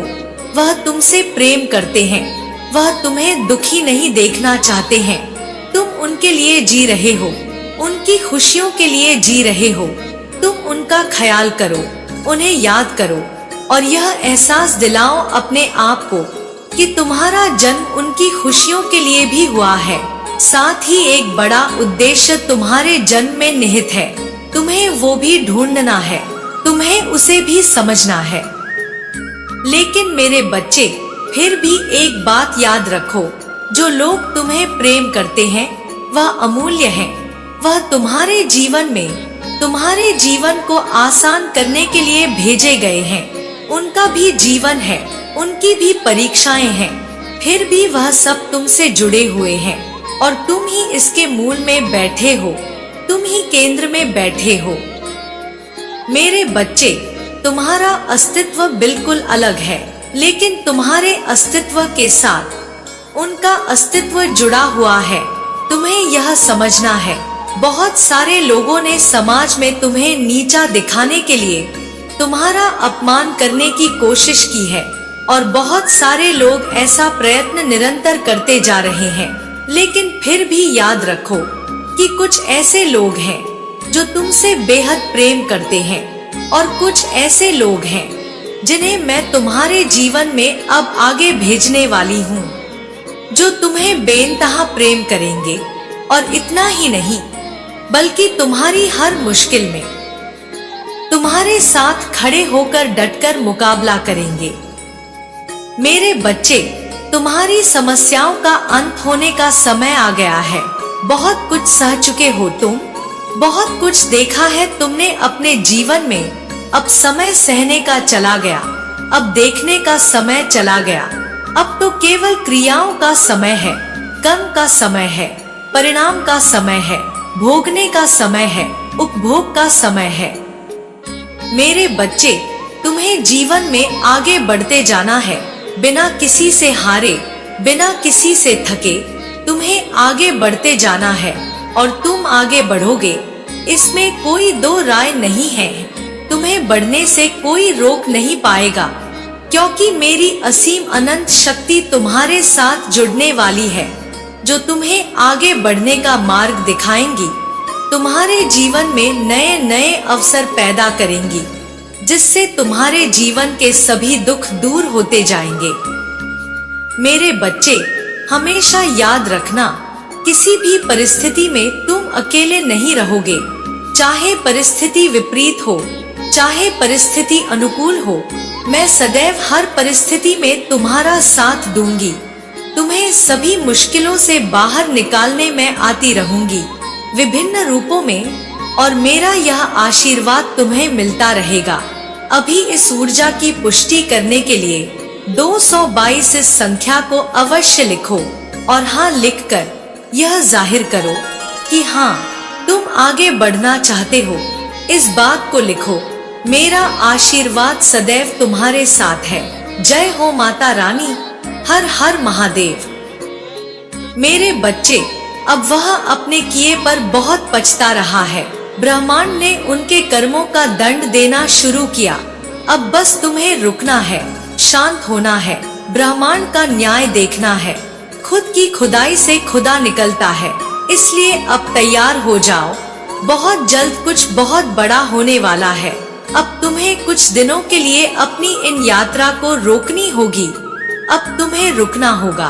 वह तुमसे प्रेम करते हैं, वह तुम्हें दुखी नहीं देखना चाहते हैं। तुम उनके लिए जी रहे हो, उनकी खुशियों के लिए जी रहे हो। तुम उनका ख्याल करो, उन्हें याद करो और यह एहसास दिलाओ अपने आप को कि तुम्हारा जन्म उनकी खुशियों के लिए भी हुआ है। साथ ही एक बड़ा उद्देश्य तुम्हारे जन्म में निहित है। तुम्हें वो भी ढूंढना है, तुम्हें उसे भी समझना है। लेकिन मेरे बच्चे, फिर भी एक बात याद रखो, जो लोग तुम्हें प्रेम करते हैं वह अमूल्य है। वह तुम्हारे जीवन में तुम्हारे जीवन को आसान करने के लिए भेजे गए हैं। उनका भी जीवन है, उनकी भी परीक्षाएं हैं, फिर भी वह सब तुमसे जुड़े हुए हैं और तुम ही इसके मूल में बैठे हो, तुम ही केंद्र में बैठे हो। मेरे बच्चे, तुम्हारा अस्तित्व बिल्कुल अलग है, लेकिन तुम्हारे अस्तित्व के साथ उनका अस्तित्व जुड़ा हुआ है। तुम्हें यह समझना है, बहुत सारे लोगों ने समाज में तुम्हें नीचा दिखाने के लिए तुम्हारा अपमान करने की कोशिश की है और बहुत सारे लोग ऐसा प्रयत्न निरंतर करते जा रहे हैं। लेकिन फिर भी याद रखो कि कुछ ऐसे लोग हैं जो तुमसे बेहद प्रेम करते हैं और कुछ ऐसे लोग हैं जिन्हें मैं तुम्हारे जीवन में अब आगे भेजने वाली हूँ, जो तुम्हें बेइंतहा प्रेम करेंगे और इतना ही नहीं बल्कि तुम्हारी हर मुश्किल में तुम्हारे साथ खड़े होकर डटकर मुकाबला करेंगे। मेरे बच्चे, तुम्हारी समस्याओं का अंत होने का समय आ गया है। बहुत कुछ सह चुके हो तुम, बहुत कुछ देखा है तुमने अपने जीवन में। अब समय सहने का चला गया, अब देखने का समय चला गया। अब तो केवल क्रियाओं का समय है, कर्म का समय है, परिणाम का समय है, भोगने का समय है, उपभोग का समय है। मेरे बच्चे, तुम्हें जीवन में आगे बढ़ते जाना है, बिना किसी से हारे, बिना किसी से थके। तुम्हें आगे बढ़ते जाना है और तुम आगे बढ़ोगे, इसमें कोई दो राय नहीं है। तुम्हें बढ़ने से कोई रोक नहीं पाएगा, क्योंकि मेरी असीम अनंत शक्ति तुम्हारे साथ जुड़ने वाली है, जो तुम्हें आगे बढ़ने का मार्ग दिखाएंगी, तुम्हारे जीवन में नए नए अवसर पैदा करेंगी, जिससे तुम्हारे जीवन के सभी दुख दूर होते जाएंगे। मेरे बच्चे, हमेशा याद रखना किसी भी परिस्थिति में तुम अकेले नहीं रहोगे। चाहे परिस्थिति विपरीत हो, चाहे परिस्थिति अनुकूल हो, मैं सदैव हर परिस्थिति में तुम्हारा साथ दूंगी। तुम्हें सभी मुश्किलों से बाहर निकालने में आती रहूंगी विभिन्न रूपों में, और मेरा यह आशीर्वाद तुम्हें मिलता रहेगा। अभी इस ऊर्जा की पुष्टि करने के लिए 222 इस संख्या को अवश्य लिखो और हाँ लिखकर यह जाहिर करो कि हाँ तुम आगे बढ़ना चाहते हो। इस बात को लिखो, मेरा आशीर्वाद सदैव तुम्हारे साथ है। जय हो माता रानी। हर हर महादेव। मेरे बच्चे, अब वह अपने किए पर बहुत पछता रहा है। ब्रह्मांड ने उनके कर्मों का दंड देना शुरू किया। अब बस तुम्हें रुकना है, शांत होना है, ब्रह्मांड का न्याय देखना है। खुद की खुदाई से खुदा निकलता है, इसलिए अब तैयार हो जाओ। बहुत जल्द कुछ बहुत बड़ा होने वाला है। अब तुम्हें कुछ दिनों के लिए अपनी इन यात्रा को रोकनी होगी। अब तुम्हें रुकना होगा।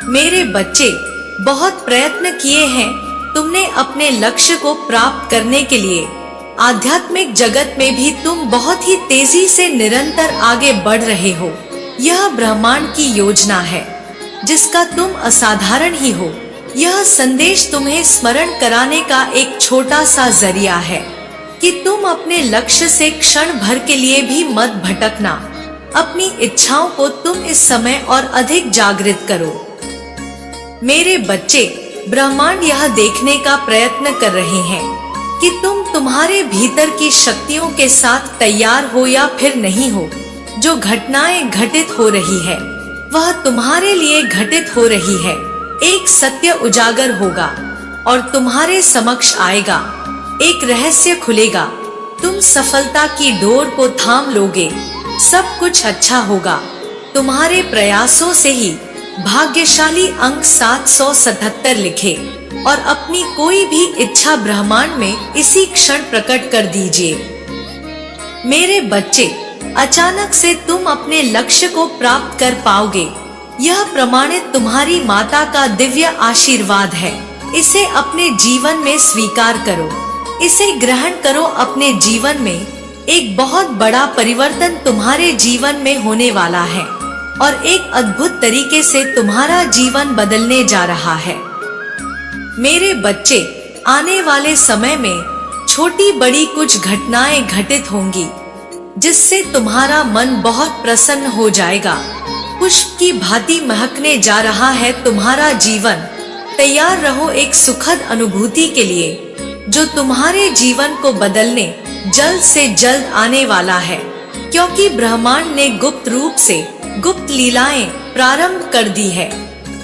मेरे बच्चे, बहुत प्रयत्न किए हैं तुमने अपने लक्ष्य को प्राप्त करने के लिए। आध्यात्मिक जगत में भी तुम बहुत ही तेजी से निरंतर आगे बढ़ रहे हो। यह ब्रह्मांड की योजना है जिसका तुम असाधारण ही हो। यह संदेश तुम्हें स्मरण कराने का एक छोटा सा जरिया है कि तुम अपने लक्ष्य से क्षण भर के लिए भी मत भटकना। अपनी इच्छाओं को तुम इस समय और अधिक जागृत करो। मेरे बच्चे, ब्रह्मांड यह देखने का प्रयत्न कर रहे हैं कि तुम तुम्हारे भीतर की शक्तियों के साथ तैयार हो या फिर नहीं हो। जो घटनाएं घटित हो रही है वह तुम्हारे लिए घटित हो रही है। एक सत्य उजागर होगा और तुम्हारे समक्ष आएगा। एक रहस्य खुलेगा। तुम सफलता की डोर को थाम लोगे। सब कुछ अच्छा होगा। तुम्हारे प्रयासों से ही भाग्यशाली अंक 777 लिखे और अपनी कोई भी इच्छा ब्रह्मांड में इसी क्षण प्रकट कर दीजिए। मेरे बच्चे, अचानक से तुम अपने लक्ष्य को प्राप्त कर पाओगे। यह प्रमाणित तुम्हारी माता का दिव्य आशीर्वाद है। इसे अपने जीवन में स्वीकार करो। इसे ग्रहण करो अपने जीवन में। एक बहुत बड़ा परिवर्तन तुम्हारे जीवन में होने वाला है और एक अद्भुत तरीके से तुम्हारा जीवन बदलने जा रहा है। मेरे बच्चे, आने वाले समय में छोटी बड़ी कुछ घटनाएं घटित होंगी जिससे तुम्हारा मन बहुत प्रसन्न हो जाएगा। पुष्प की भांति महकने जा रहा है तुम्हारा जीवन। तैयार रहो एक सुखद अनुभूति के लिए जो तुम्हारे जीवन को बदलने जल्द से जल्द आने वाला है, क्योंकि ब्रह्मांड ने गुप्त रूप से गुप्त लीलाएं प्रारंभ कर दी है।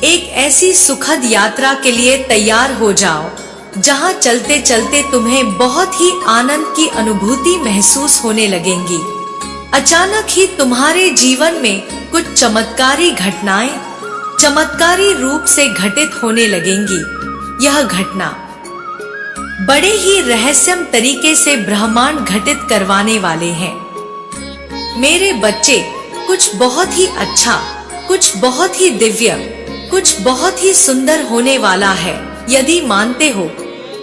एक ऐसी सुखद यात्रा के लिए तैयार हो जाओ जहां चलते चलते तुम्हें बहुत ही आनंद की अनुभूति महसूस होने लगेंगी। अचानक ही तुम्हारे जीवन में कुछ चमत्कारी घटनाएं चमत्कारी रूप से घटित होने लगेंगी। यह घटना बड़े ही रहस्यमय तरीके से ब्रह्मांड घटित करवाने वाले हैं। मेरे बच्चे, कुछ बहुत ही अच्छा, कुछ बहुत ही दिव्य, कुछ बहुत ही सुंदर होने वाला है। यदि मानते हो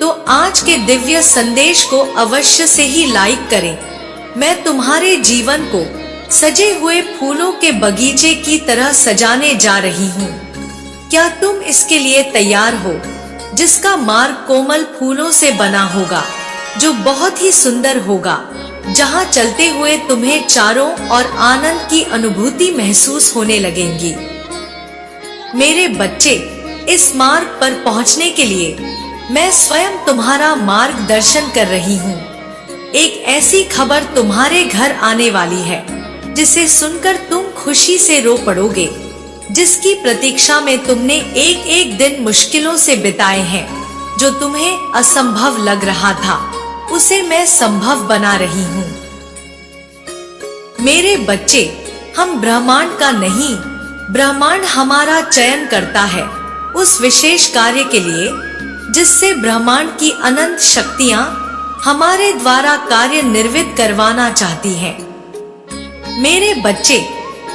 तो आज के दिव्य संदेश को अवश्य से ही लाइक करें। मैं तुम्हारे जीवन को सजे हुए फूलों के बगीचे की तरह सजाने जा रही हूँ। क्या तुम इसके लिए तैयार हो, जिसका मार्ग कोमल फूलों से बना होगा, जो बहुत ही सुंदर होगा, जहाँ चलते हुए तुम्हें चारों ओर आनंद की अनुभूति महसूस होने लगेंगी। मेरे बच्चे, इस मार्ग पर पहुँचने के लिए मैं स्वयं तुम्हारा मार्गदर्शन कर रही हूँ। एक ऐसी खबर तुम्हारे घर आने वाली है जिसे सुनकर तुम खुशी से रो पड़ोगे, जिसकी प्रतीक्षा में तुमने एक एक दिन मुश्किलों से बिताए हैं। जो तुम्हें असंभव लग रहा था उसे मैं संभव बना रही हूँ। मेरे बच्चे, हम ब्रह्मांड का नहीं, ब्रह्मांड हमारा चयन करता है उस विशेष कार्य के लिए जिससे ब्रह्मांड की अनंत शक्तियाँ हमारे द्वारा कार्य निर्वित करवाना चाहती हैं। मेरे बच्चे,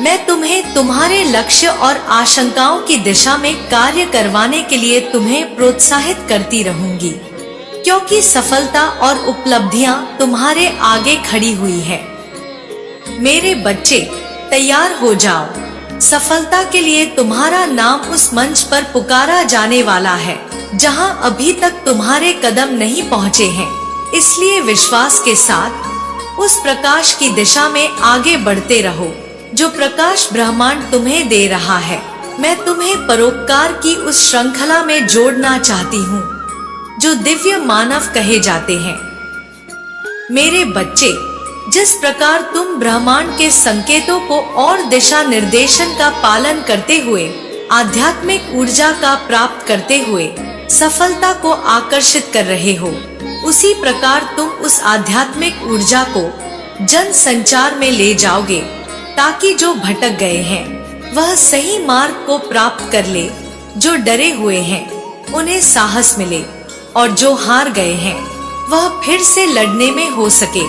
मैं तुम्हें तुम्हारे लक्ष्य और आशंकाओं की दिशा में कार्य करवाने के लिए तुम्हें प्रोत्साहित करती रहूंगी, क्योंकि सफलता और उपलब्धियां तुम्हारे आगे खड़ी हुई है। मेरे बच्चे, तैयार हो जाओ। सफलता के लिए तुम्हारा नाम उस मंच पर पुकारा जाने वाला है जहां अभी तक तुम्हारे कदम नहीं पहुंचे हैं। इसलिए विश्वास के साथ उस प्रकाश की दिशा में आगे बढ़ते रहो जो प्रकाश ब्रह्मांड तुम्हें दे रहा है। मैं तुम्हें परोपकार की उस श्रृंखला में जोड़ना चाहती हूँ जो दिव्य मानव कहे जाते हैं। मेरे बच्चे, जिस प्रकार तुम ब्रह्मांड के संकेतों को और दिशा निर्देशन का पालन करते हुए आध्यात्मिक ऊर्जा का प्राप्त करते हुए सफलता को आकर्षित कर रहे हो, उसी प्रकार तुम उस आध्यात्मिक ऊर्जा को जन संचार में ले जाओगे ताकि जो भटक गए हैं वह सही मार्ग को प्राप्त कर ले, जो डरे हुए हैं उन्हें साहस मिले और जो हार गए हैं वह फिर से लड़ने में हो सके।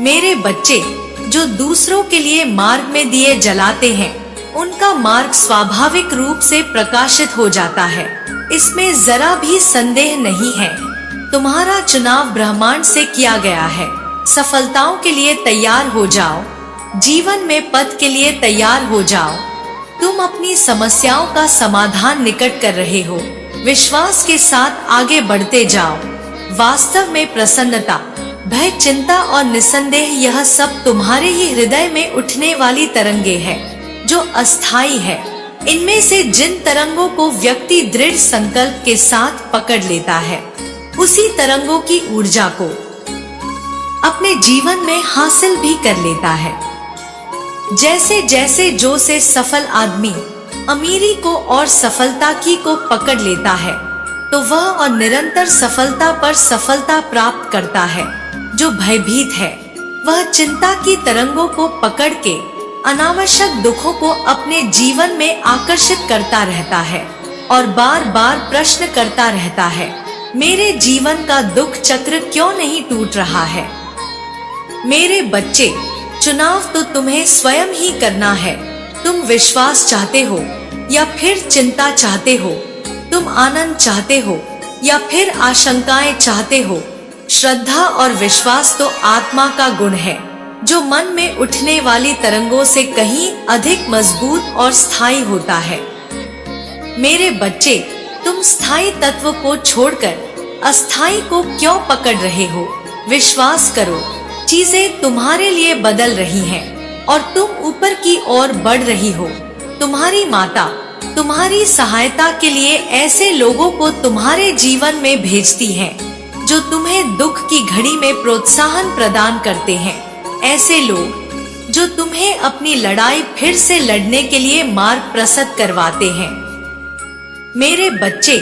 मेरे बच्चे, जो दूसरों के लिए मार्ग में दिए जलाते हैं उनका मार्ग स्वाभाविक रूप से प्रकाशित हो जाता है, इसमें जरा भी संदेह नहीं है। तुम्हारा चुनाव ब्रह्मांड से किया गया है। सफलताओं के लिए तैयार हो जाओ, जीवन में पथ के लिए तैयार हो जाओ। तुम अपनी समस्याओं का समाधान निकट कर रहे हो। विश्वास के साथ आगे बढ़ते जाओ। वास्तव में प्रसन्नता, भय, चिंता और निसंदेह यह सब तुम्हारे ही हृदय में उठने वाली तरंगे हैं जो अस्थाई है। इनमें से जिन तरंगों को व्यक्ति दृढ़ संकल्प के साथ पकड़ लेता है, उसी तरंगों की ऊर्जा को अपने जीवन में हासिल भी कर लेता है। जैसे जैसे जो से सफल आदमी अमीरी को और सफलता की को पकड़ लेता है तो वह और निरंतर सफलता पर सफलता प्राप्त करता है। जो भयभीत है वह चिंता की तरंगों को पकड़ के अनावश्यक दुखों को अपने जीवन में आकर्षित करता रहता है और बार बार प्रश्न करता रहता है, मेरे जीवन का दुख चक्र क्यों नहीं टूट रहा है। मेरे बच्चे, चुनाव तो तुम्हें स्वयं ही करना है। तुम विश्वास चाहते हो या फिर चिंता चाहते हो, तुम आनंद चाहते हो या फिर आशंकाएं चाहते हो। श्रद्धा और विश्वास तो आत्मा का गुण है जो मन में उठने वाली तरंगों से कहीं अधिक मजबूत और स्थायी होता है। मेरे बच्चे, तुम स्थायी तत्व को छोड़कर अस्थायी को क्यों पकड़ रहे हो। विश्वास करो, चीजें तुम्हारे लिए बदल रही हैं और तुम ऊपर की ओर बढ़ रही हो। तुम्हारी माता तुम्हारी सहायता के लिए ऐसे लोगों को तुम्हारे जीवन में भेजती हैं जो तुम्हें दुख की घड़ी में प्रोत्साहन प्रदान करते हैं। ऐसे लोग जो तुम्हें अपनी लड़ाई फिर से लड़ने के लिए मार्ग प्रशस्त करवाते हैं। मेरे बच्चे,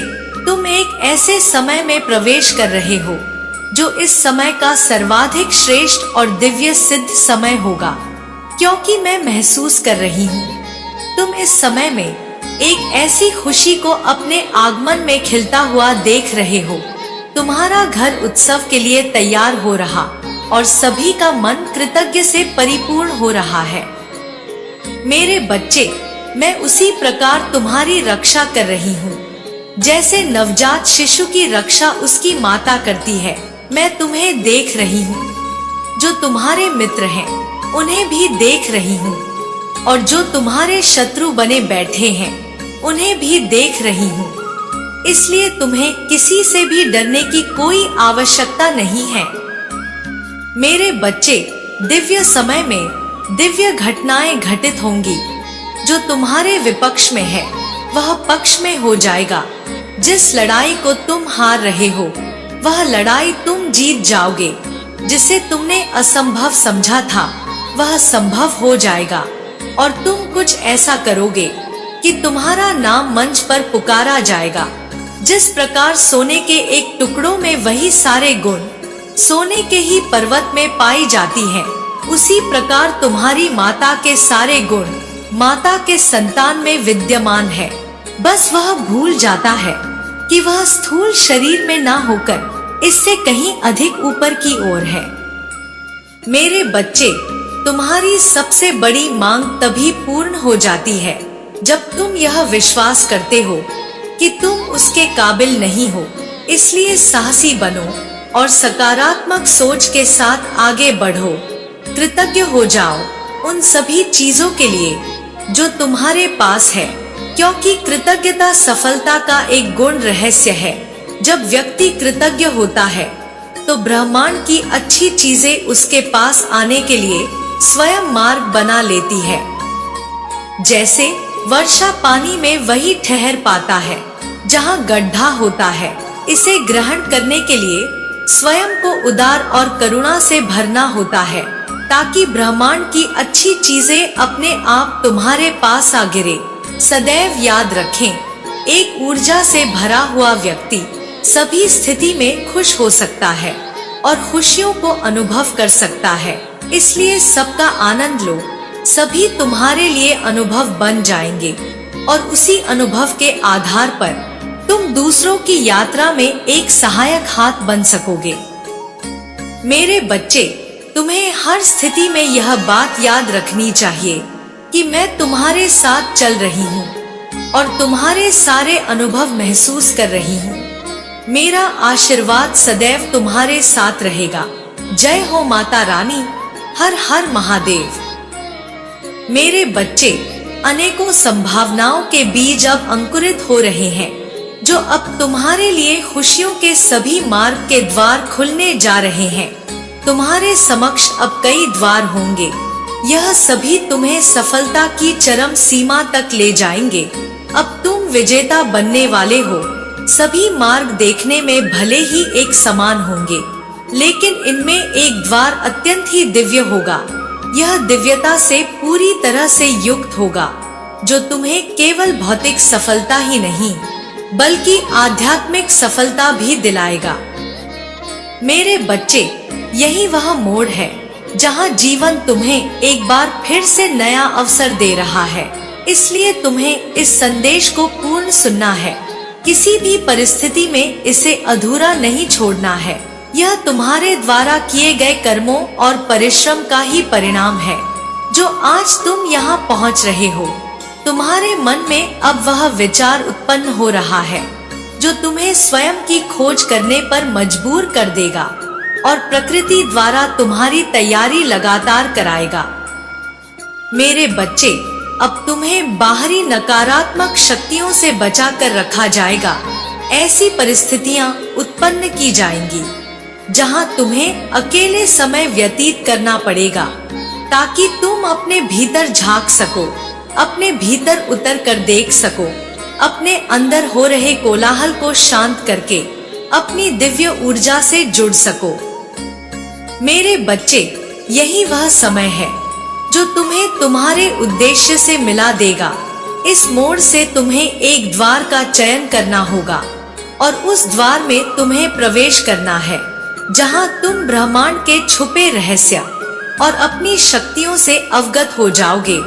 तुम एक ऐसे समय में प्रवेश कर रहे हो जो इस समय का सर्वाधिक श्रेष्ठ और दिव्य सिद्ध समय होगा, क्योंकि मैं महसूस कर रही हूँ तुम इस समय में एक ऐसी खुशी को अपने आगमन में खिलता हुआ देख रहे हो। तुम्हारा घर उत्सव के लिए तैयार हो रहा और सभी का मन कृतज्ञ से परिपूर्ण हो रहा है। मेरे बच्चे, मैं उसी प्रकार तुम्हारी रक्षा कर रही हूँ जैसे नवजात शिशु की रक्षा उसकी माता करती है। मैं तुम्हें देख रही हूँ। जो तुम्हारे मित्र हैं उन्हें भी देख रही हूँ और जो तुम्हारे शत्रु बने बैठे हैं उन्हें भी देख रही हूँ। इसलिए तुम्हें किसी से भी डरने की कोई आवश्यकता नहीं है। मेरे बच्चे, दिव्य समय में दिव्य घटनाएं घटित होंगी। जो तुम्हारे विपक्ष में है वह पक्ष में हो जाएगा। जिस लड़ाई को तुम हार रहे हो वह लड़ाई तुम जीत जाओगे। जिसे तुमने असंभव समझा था वह संभव हो जाएगा और तुम कुछ ऐसा करोगे कि तुम्हारा नाम मंच पर पुकारा जाएगा। जिस प्रकार सोने के एक टुकड़ों में वही सारे गुण सोने के ही पर्वत में पाई जाती हैं, उसी प्रकार तुम्हारी माता के सारे गुण माता के संतान में विद्यमान है। बस वह भूल जाता है कि वह स्थूल शरीर में ना होकर इससे कहीं अधिक ऊपर की ओर है। मेरे बच्चे, तुम्हारी सबसे बड़ी मांग तभी पूर्ण हो जाती है जब तुम यह विश्वास करते हो कि तुम उसके काबिल नहीं हो। इसलिए साहसी बनो और सकारात्मक सोच के साथ आगे बढ़ो। कृतज्ञ हो जाओ उन सभी चीजों के लिए जो तुम्हारे पास है, क्योंकि कृतज्ञता सफलता का एक गुण रहस्य है। जब व्यक्ति कृतज्ञ होता है तो ब्रह्मांड की अच्छी चीजें उसके पास आने के लिए स्वयं मार्ग बना लेती है। जैसे वर्षा पानी में वही ठहर पाता है जहाँ गड्ढा होता है। इसे ग्रहण करने के लिए स्वयं को उदार और करुणा से भरना होता है, ताकि ब्रह्मांड की अच्छी चीजें अपने आप तुम्हारे पास आ गिरे। सदैव याद रखें, एक ऊर्जा से भरा हुआ व्यक्ति सभी स्थिति में खुश हो सकता है और खुशियों को अनुभव कर सकता है। इसलिए सबका आनंद लो। सभी तुम्हारे लिए अनुभव बन जाएंगे और उसी अनुभव के आधार पर तुम दूसरों की यात्रा में एक सहायक हाथ बन सकोगे। मेरे बच्चे, तुम्हें हर स्थिति में यह बात याद रखनी चाहिए कि मैं तुम्हारे साथ चल रही हूँ और तुम्हारे सारे अनुभव महसूस कर रही हूँ। मेरा आशीर्वाद सदैव तुम्हारे साथ रहेगा। जय हो माता रानी। हर हर महादेव। मेरे बच्चे, अनेकों संभावनाओं के बीज अब अंकुरित हो रहे हैं, जो अब तुम्हारे लिए खुशियों के सभी मार्ग के द्वार खुलने जा रहे हैं। तुम्हारे समक्ष अब कई द्वार होंगे। यह सभी तुम्हें सफलता की चरम सीमा तक ले जाएंगे। अब तुम विजेता बनने वाले हो। सभी मार्ग देखने में भले ही एक समान होंगे, लेकिन इनमें एक द्वार अत्यंत ही दिव्य होगा। यह दिव्यता से पूरी तरह से युक्त होगा, जो तुम्हें केवल भौतिक सफलता ही नहीं बल्कि आध्यात्मिक सफलता भी दिलाएगा। मेरे बच्चे, यही वह मोड़ है जहां जीवन तुम्हें एक बार फिर से नया अवसर दे रहा है। इसलिए तुम्हें इस संदेश को पूर्ण सुनना है। किसी भी परिस्थिति में इसे अधूरा नहीं छोड़ना है। यह तुम्हारे द्वारा किए गए कर्मों और परिश्रम का ही परिणाम है, जो आज तुम यहाँ पहुँच रहे हो। तुम्हारे मन में अब वह विचार उत्पन्न हो रहा है जो तुम्हें स्वयं की खोज करने पर मजबूर कर देगा और प्रकृति द्वारा तुम्हारी तैयारी लगातार कराएगा। मेरे बच्चे, अब तुम्हें बाहरी नकारात्मक शक्तियों से बचा कर रखा जाएगा। ऐसी परिस्थितियां उत्पन्न की जाएंगी जहां तुम्हें अकेले समय व्यतीत करना पड़ेगा, ताकि तुम अपने भीतर झांक सको, अपने भीतर उतर कर देख सको, अपने अंदर हो रहे कोलाहल को शांत करके अपनी दिव्य ऊर्जा से जुड़ सको। मेरे बच्चे, यही वह समय है जो तुम्हें तुम्हारे उद्देश्य से मिला देगा। इस मोड़ से तुम्हें एक द्वार का चयन करना होगा और उस द्वार में तुम्हें प्रवेश करना है, जहां तुम ब्रह्मांड के छुपे रहस्य और अपनी शक्तियों से अवगत हो जाओगे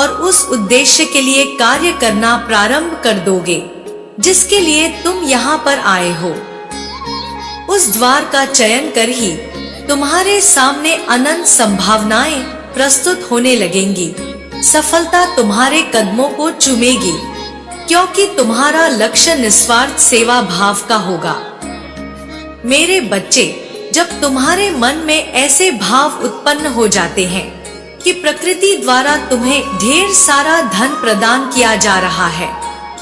और उस उद्देश्य के लिए कार्य करना प्रारंभ कर दोगे जिसके लिए तुम यहाँ पर आए हो। उस द्वार का चयन कर ही तुम्हारे सामने अनंत संभावनाएं प्रस्तुत होने लगेंगी। सफलता तुम्हारे कदमों को चूमेगी, क्योंकि तुम्हारा लक्ष्य निस्वार्थ सेवा भाव का होगा। मेरे बच्चे, जब तुम्हारे मन में ऐसे भाव उत्पन्न हो जाते हैं कि प्रकृति द्वारा तुम्हें ढेर सारा धन प्रदान किया जा रहा है,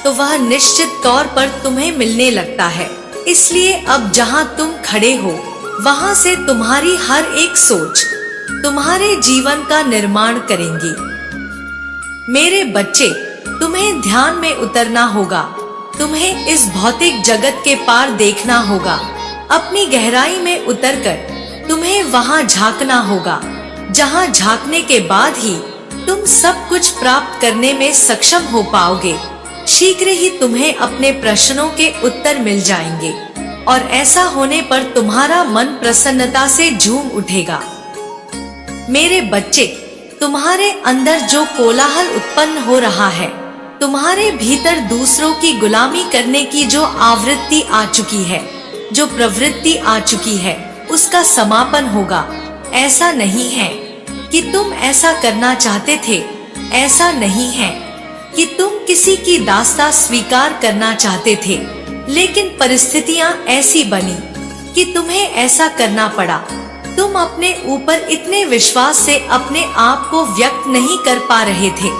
तो वह निश्चित तौर पर तुम्हें मिलने लगता है। इसलिए अब जहां तुम खड़े हो, वहां से तुम्हारी हर एक सोच तुम्हारे जीवन का निर्माण करेंगी। मेरे बच्चे, तुम्हें ध्यान में उतरना होगा। तुम्हें इस भौतिक जगत के पार देखना होगा। अपनी गहराई में उतरकर तुम्हें वहां झांकना होगा, जहां झांकने के बाद ही तुम सब कुछ प्राप्त करने में सक्षम हो पाओगे। शीघ्र ही तुम्हें अपने प्रश्नों के उत्तर मिल जाएंगे और ऐसा होने पर तुम्हारा मन प्रसन्नता से झूम उठेगा। मेरे बच्चे, तुम्हारे अंदर जो कोलाहल उत्पन्न हो रहा है, तुम्हारे भीतर दूसरों की गुलामी करने की जो आवृत्ति आ चुकी है, जो प्रवृत्ति आ चुकी है, उसका समापन होगा। ऐसा नहीं है कि तुम ऐसा करना चाहते थे। ऐसा नहीं है कि तुम किसी की दास्तां स्वीकार करना चाहते थे, लेकिन परिस्थितियां ऐसी बनी कि तुम्हें ऐसा करना पड़ा। तुम अपने ऊपर इतने विश्वास से अपने आप को व्यक्त नहीं कर पा रहे थे,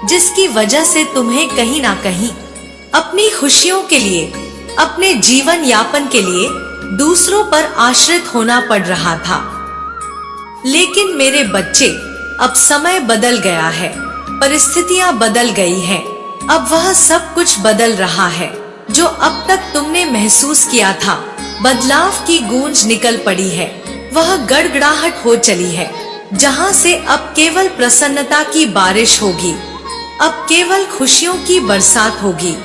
जिसकी वजह से तुम्हें कहीं ना कहीं अपनी खुशियों के लिए, अपने जीवन यापन के लिए दूसरों पर आश्रित होना पड़ रहा था। लेकिन मेरे बच्चे, अब समय बदल गया है, परिस्थितियां बदल गई हैं। अब वह सब कुछ बदल रहा है जो अब तक तुमने महसूस किया था। बदलाव की गूंज निकल पड़ी है, वह गड़गड़ाहट हो चली है, जहां से अब केवल प्रसन्नता की बारिश होगी, अब केवल खुशियों की बरसात होगी।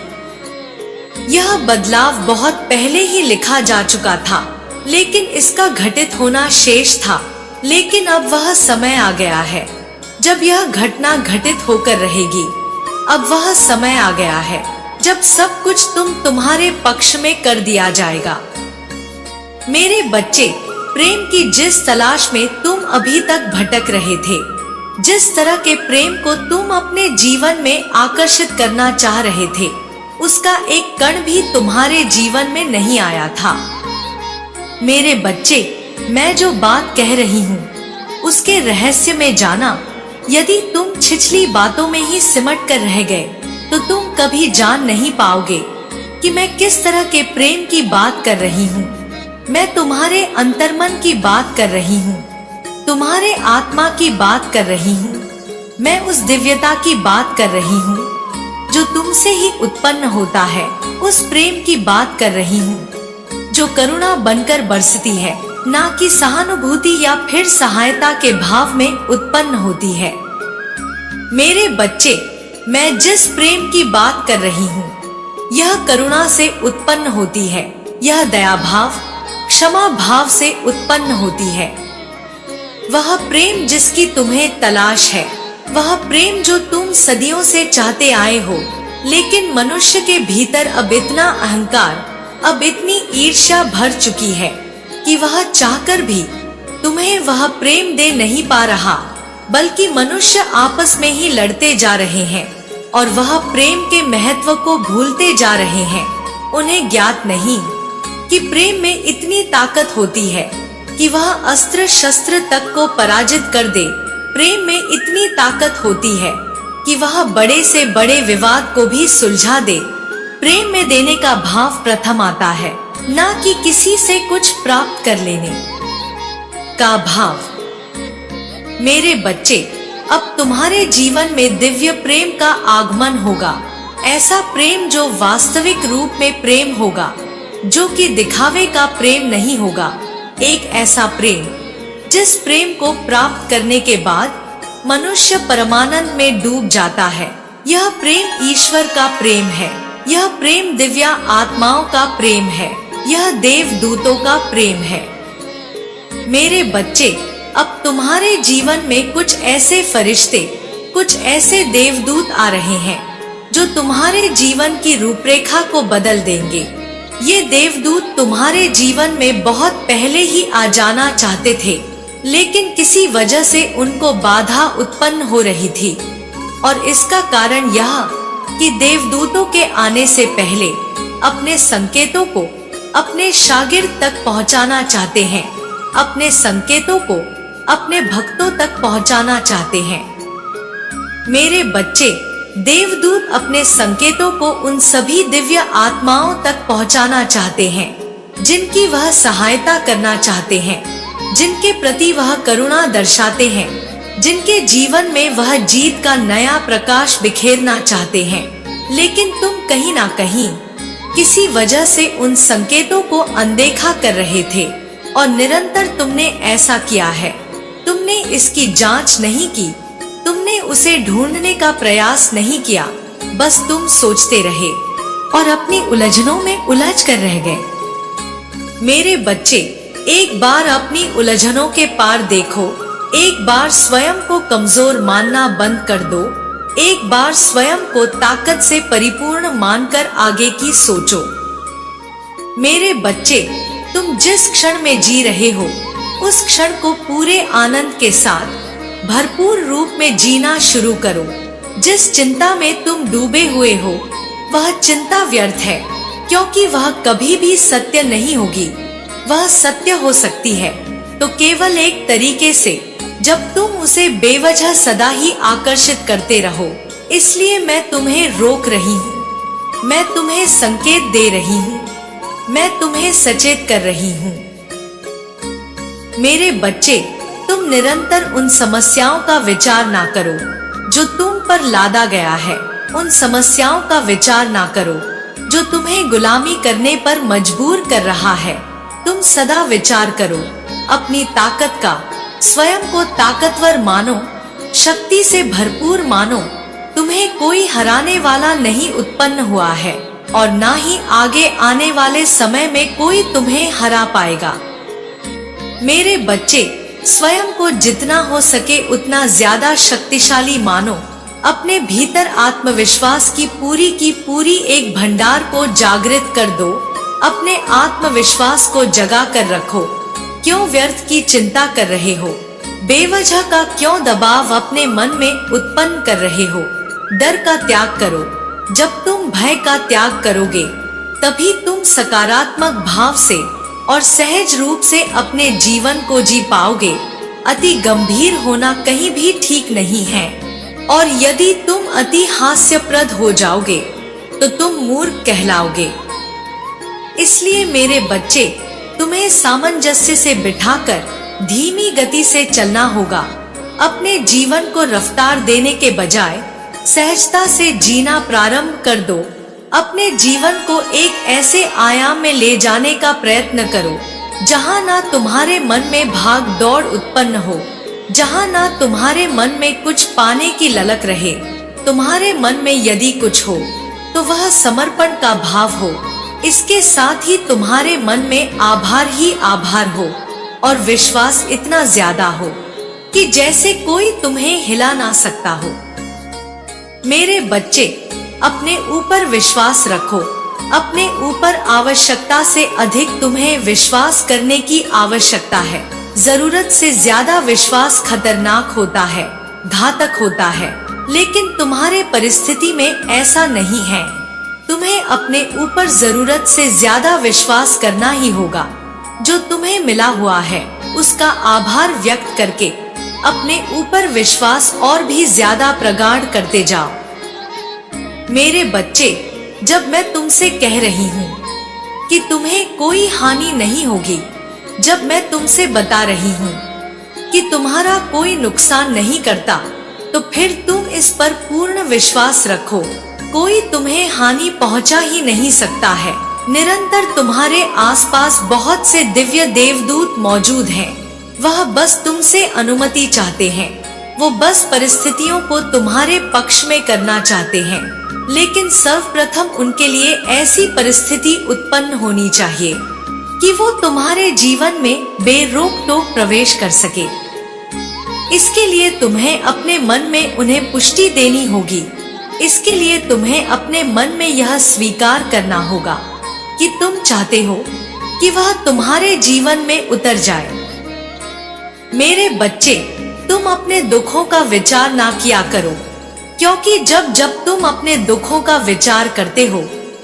यह बदलाव बहुत पहले ही लिखा जा चुका था, लेकिन इसका घटित होना शेष था। लेकिन अब वह समय आ गया है जब यह घटना घटित होकर रहेगी। अब वह समय आ गया है जब सब कुछ तुम्हारे पक्ष में कर दिया जाएगा। मेरे बच्चे, प्रेम की जिस तलाश में तुम अभी तक भटक रहे थे, जिस तरह के प्रेम को तुम अपने जीवन में आकर्षित करना चाह रहे थे, उसका एक कण भी तुम्हारे जीवन में नहीं आया था। मेरे बच्चे, मैं जो बात कह रही हूँ उसके रहस्य में जाना। यदि तुम छिछली बातों में ही सिमट कर रह गए तो तुम कभी जान नहीं पाओगे कि मैं किस तरह के प्रेम की बात कर रही हूँ। मैं तुम्हारे अंतर्मन की बात कर रही हूँ, तुम्हारे आत्मा की बात कर रही हूँ। मैं उस दिव्यता की बात कर रही हूँ जो तुमसे ही उत्पन्न होता है। उस प्रेम की बात कर रही हूँ जो करुणा बनकर बरसती है, ना कि सहानुभूति या फिर सहायता के भाव में उत्पन्न होती है। मेरे बच्चे, मैं जिस प्रेम की बात कर रही हूँ यह करुणा से उत्पन्न होती है, यह दया भाव, क्षमा भाव से उत्पन्न होती है। वह प्रेम जिसकी तुम्हें तलाश है, वह प्रेम जो तुम सदियों से चाहते आए हो, लेकिन मनुष्य के भीतर अब इतना अहंकार, अब इतनी ईर्ष्या भर चुकी है कि वह चाहकर भी तुम्हें वह प्रेम दे नहीं पा रहा, बल्कि मनुष्य आपस में ही लड़ते जा रहे हैं और वह प्रेम के महत्व को भूलते जा रहे हैं। उन्हें ज्ञात नहीं कि प्रेम में इतनी ताकत होती है कि वह अस्त्र शस्त्र तक को पराजित कर दे। प्रेम में इतनी ताकत होती है कि वह बड़े से बड़े विवाद को भी सुलझा दे। प्रेम में देने का भाव प्रथम आता है, ना कि किसी से कुछ प्राप्त कर लेने का भाव। मेरे बच्चे, अब तुम्हारे जीवन में दिव्य प्रेम का आगमन होगा। ऐसा प्रेम जो वास्तविक रूप में प्रेम होगा, जो कि दिखावे का प्रेम नहीं होगा। एक ऐसा प्रेम जिस प्रेम को प्राप्त करने के बाद मनुष्य परमानंद में डूब जाता है। यह प्रेम ईश्वर का प्रेम है, यह प्रेम दिव्या आत्माओं का प्रेम है, यह देवदूतों का प्रेम है। मेरे बच्चे, अब तुम्हारे जीवन में कुछ ऐसे फरिश्ते, कुछ ऐसे देवदूत आ रहे हैं जो तुम्हारे जीवन की रूपरेखा को बदल देंगे। ये देवदूत तुम्हारे जीवन में बहुत पहले ही आ जाना चाहते थे, लेकिन किसी वजह से उनको बाधा उत्पन्न हो रही थी। और इसका कारण यह कि देवदूतों के आने से पहले अपने संकेतों को अपने शागिर्द तक पहुंचाना चाहते हैं, अपने संकेतों को अपने भक्तों तक पहुंचाना चाहते हैं। मेरे बच्चे, देवदूत अपने संकेतों को उन सभी दिव्य आत्माओं तक पहुंचाना चाहते हैं जिनकी वह सहायता करना चाहते हैं, जिनके प्रति वह करुणा दर्शाते हैं, जिनके जीवन में वह जीत का नया प्रकाश बिखेरना चाहते हैं। लेकिन तुम कहीं ना कहीं किसी वजह से उन संकेतों को अनदेखा कर रहे थे और निरंतर तुमने ऐसा किया है। तुमने इसकी जांच नहीं की, तुमने उसे ढूंढने का प्रयास नहीं किया, बस तुम सोचते रहे और अपनी उलझनों में उलझ कर रह गए। मेरे बच्चे, एक बार अपनी उलझनों के पार देखो, एक बार स्वयं को कमजोर मानना बंद कर दो, एक बार स्वयं को ताकत से परिपूर्ण मानकर आगे की सोचो। मेरे बच्चे, तुम जिस क्षण में जी रहे हो उस क्षण को पूरे आनंद के साथ, भरपूर रूप में जीना शुरू करो। जिस चिंता में तुम डूबे हुए हो वह चिंता व्यर्थ है, क्योंकि वह कभी भी सत्य नहीं होगी। वह सत्य हो सकती है तो केवल एक तरीके से, जब तुम उसे बेवजह सदा ही आकर्षित करते रहो। इसलिए मैं तुम्हें रोक रही हूँ, मैं तुम्हें संकेत दे रही हूँ, मैं तुम्हें सचेत कर रही हूँ। मेरे बच्चे, तुम निरंतर उन समस्याओं का विचार ना करो जो तुम पर लादा गया है। उन समस्याओं का विचार ना करो जो तुम्हें गुलामी करने पर मजबूर कर रहा है। तुम सदा विचार करो अपनी ताकत का। स्वयं को ताकतवर मानो, शक्ति से भरपूर मानो। तुम्हें कोई हराने वाला नहीं उत्पन्न हुआ है और ना ही आगे आने वाले समय में कोई तुम्हें हरा पाएगा। मेरे बच्चे, स्वयं को जितना हो सके उतना ज्यादा शक्तिशाली मानो। अपने भीतर आत्मविश्वास की पूरी एक भंडार को जागृत कर दो। अपने आत्मविश्वास को जगा कर रखो। क्यों व्यर्थ की चिंता कर रहे हो? बेवजह का क्यों दबाव अपने मन में उत्पन्न कर रहे हो? डर का त्याग करो। जब तुम भय का त्याग करोगे तभी तुम सकारात्मक भाव से और सहज रूप से अपने जीवन को जी पाओगे। अति गंभीर होना कहीं भी ठीक नहीं है, और यदि तुम अति हास्यप्रद हो जाओगे तो तुम मूर्ख कहलाओगे। इसलिए मेरे बच्चे, तुम्हें सामंजस्य से बिठाकर धीमी गति से चलना होगा। अपने जीवन को रफ्तार देने के बजाय सहजता से जीना प्रारंभ कर दो। अपने जीवन को एक ऐसे आयाम में ले जाने का प्रयत्न करो जहां ना तुम्हारे मन में भाग दौड़ उत्पन्न हो, जहां ना तुम्हारे मन में कुछ पाने की ललक रहे। तुम्हारे मन में यदि कुछ हो तो वह समर्पण का भाव हो। इसके साथ ही तुम्हारे मन में आभार ही आभार हो और विश्वास इतना ज्यादा हो कि जैसे कोई तुम्हें हिला ना सकता हो। मेरे बच्चे, अपने ऊपर विश्वास रखो। अपने ऊपर आवश्यकता से अधिक तुम्हें विश्वास करने की आवश्यकता है। जरूरत से ज्यादा विश्वास खतरनाक होता है, घातक होता है, लेकिन तुम्हारे परिस्थिति में ऐसा नहीं है। तुम्हें अपने ऊपर जरूरत से ज्यादा विश्वास करना ही होगा। जो तुम्हें मिला हुआ है उसका आभार व्यक्त करके अपने ऊपर विश्वास और भी ज्यादा प्रगाढ़ करते जाओ। मेरे बच्चे, जब मैं तुमसे कह रही हूँ कि तुम्हें कोई हानि नहीं होगी, जब मैं तुमसे बता रही हूँ कि तुम्हारा कोई नुकसान नहीं करता, तो फिर तुम इस पर पूर्ण विश्वास रखो। कोई तुम्हें हानि पहुंचा ही नहीं सकता है। निरंतर तुम्हारे आसपास बहुत से दिव्य देवदूत मौजूद हैं। वह बस तुमसे अनुमति चाहते हैं। वो बस परिस्थितियों को तुम्हारे पक्ष में करना चाहते हैं, लेकिन सर्वप्रथम उनके लिए ऐसी परिस्थिति उत्पन्न होनी चाहिए कि वो तुम्हारे जीवन में बेरोक टोक प्रवेश कर सके। इसके लिए तुम्हें अपने मन में उन्हें पुष्टि देनी होगी। इसके लिए तुम्हें अपने मन में यह स्वीकार करना होगा कि तुम चाहते हो कि वह तुम्हारे जीवन में उतर जाए। मेरे बच्चे, तुम अपने दुखों का विचार ना किया करो, क्योंकि जब जब तुम अपने दुखों का विचार करते हो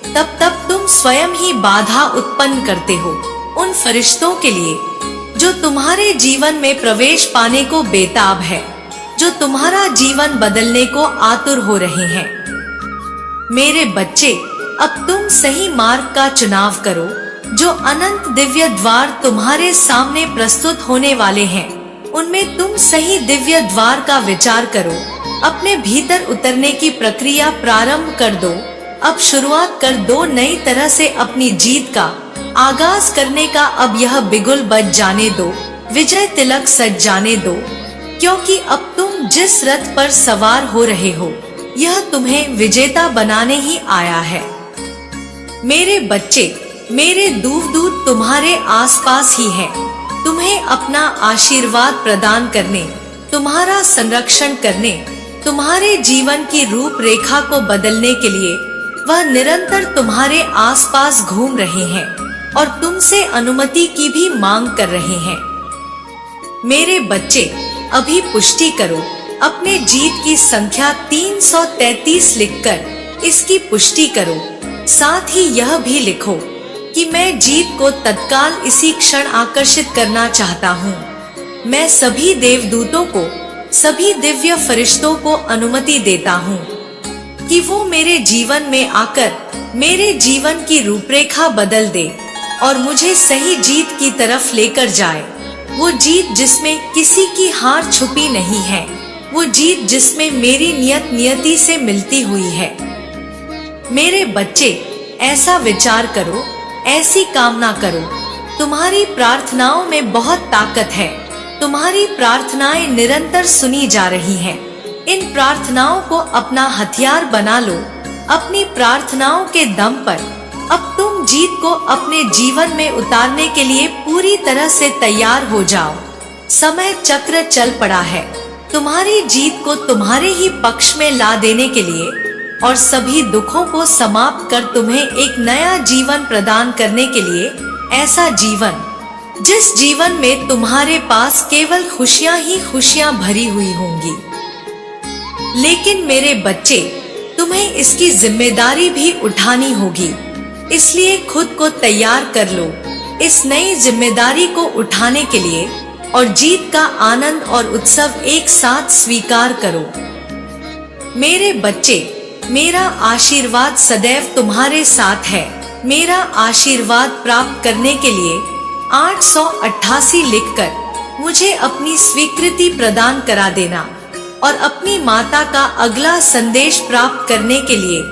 तब तब तुम स्वयं ही बाधा उत्पन्न करते हो उन फरिश्तों के लिए जो तुम्हारे जीवन में प्रवेश पाने को बेताब है, जो तुम्हारा जीवन बदलने को आतुर हो रहे हैं। मेरे बच्चे, अब तुम सही मार्ग का चुनाव करो। जो अनंत दिव्य द्वार तुम्हारे सामने प्रस्तुत होने वाले हैं, उनमें तुम सही दिव्य द्वार का विचार करो। अपने भीतर उतरने की प्रक्रिया प्रारंभ कर दो। अब शुरुआत कर दो नई तरह से अपनी जीत का आगाज करने का। अब यह बिगुल बज जाने दो, विजय तिलक सज जाने दो, क्योंकि अब तुम जिस रथ पर सवार हो रहे हो यह तुम्हें विजेता बनाने ही आया है। मेरे बच्चे, मेरे दूत तुम्हारे आसपास ही हैं। तुम्हें अपना आशीर्वाद प्रदान करने, तुम्हारा संरक्षण करने, तुम्हारे जीवन की रूपरेखा को बदलने के लिए वह निरंतर तुम्हारे आसपास घूम रहे हैं और तुमसे अनुमति की भी मांग कर रहे हैं। मेरे बच्चे, अभी पुष्टि करो। अपने जीत की संख्या 333 लिखकर इसकी पुष्टि करो। साथ ही यह भी लिखो कि मैं जीत को तत्काल इसी क्षण आकर्षित करना चाहता हूँ। मैं सभी देवदूतों को, सभी दिव्य फरिश्तों को अनुमति देता हूँ कि वो मेरे जीवन में आकर मेरे जीवन की रूपरेखा बदल दे और मुझे सही जीत की तरफ लेकर जाए। वो जीत जिसमें किसी की हार छुपी नहीं है, वो जीत जिसमें मेरी नियत नियति से मिलती हुई है। मेरे बच्चे, ऐसा विचार करो, ऐसी कामना करो। तुम्हारी प्रार्थनाओं में बहुत ताकत है। तुम्हारी प्रार्थनाएं निरंतर सुनी जा रही हैं। इन प्रार्थनाओं को अपना हथियार बना लो। अपनी प्रार्थनाओं के दम पर अब तुम जीत को अपने जीवन में उतारने के लिए पूरी तरह से तैयार हो जाओ। समय चक्र चल पड़ा है तुम्हारी जीत को तुम्हारे ही पक्ष में ला देने के लिए और सभी दुखों को समाप्त कर तुम्हें एक नया जीवन प्रदान करने के लिए। ऐसा जीवन जिस जीवन में तुम्हारे पास केवल खुशियां ही खुशियां भरी हुई होंगी। लेकिन मेरे बच्चे, तुम्हें इसकी जिम्मेदारी भी उठानी होगी। इसलिए खुद को तैयार कर लो इस नई जिम्मेदारी को उठाने के लिए और जीत का आनंद और उत्सव एक साथ स्वीकार करो। मेरे बच्चे, मेरा आशीर्वाद सदैव तुम्हारे साथ है। मेरा आशीर्वाद प्राप्त करने के लिए 888 लिखकर मुझे अपनी स्वीकृति प्रदान करा देना और अपनी माता का अगला संदेश प्राप्त करने के लिए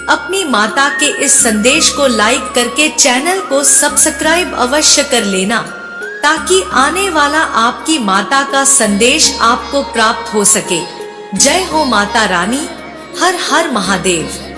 अपनी माता के इस संदेश को लाइक करके चैनल को सब्सक्राइब अवश्य कर लेना, ताकि आने वाला आपकी माता का संदेश आपको प्राप्त हो सके। जय हो माता रानी। हर हर महादेव।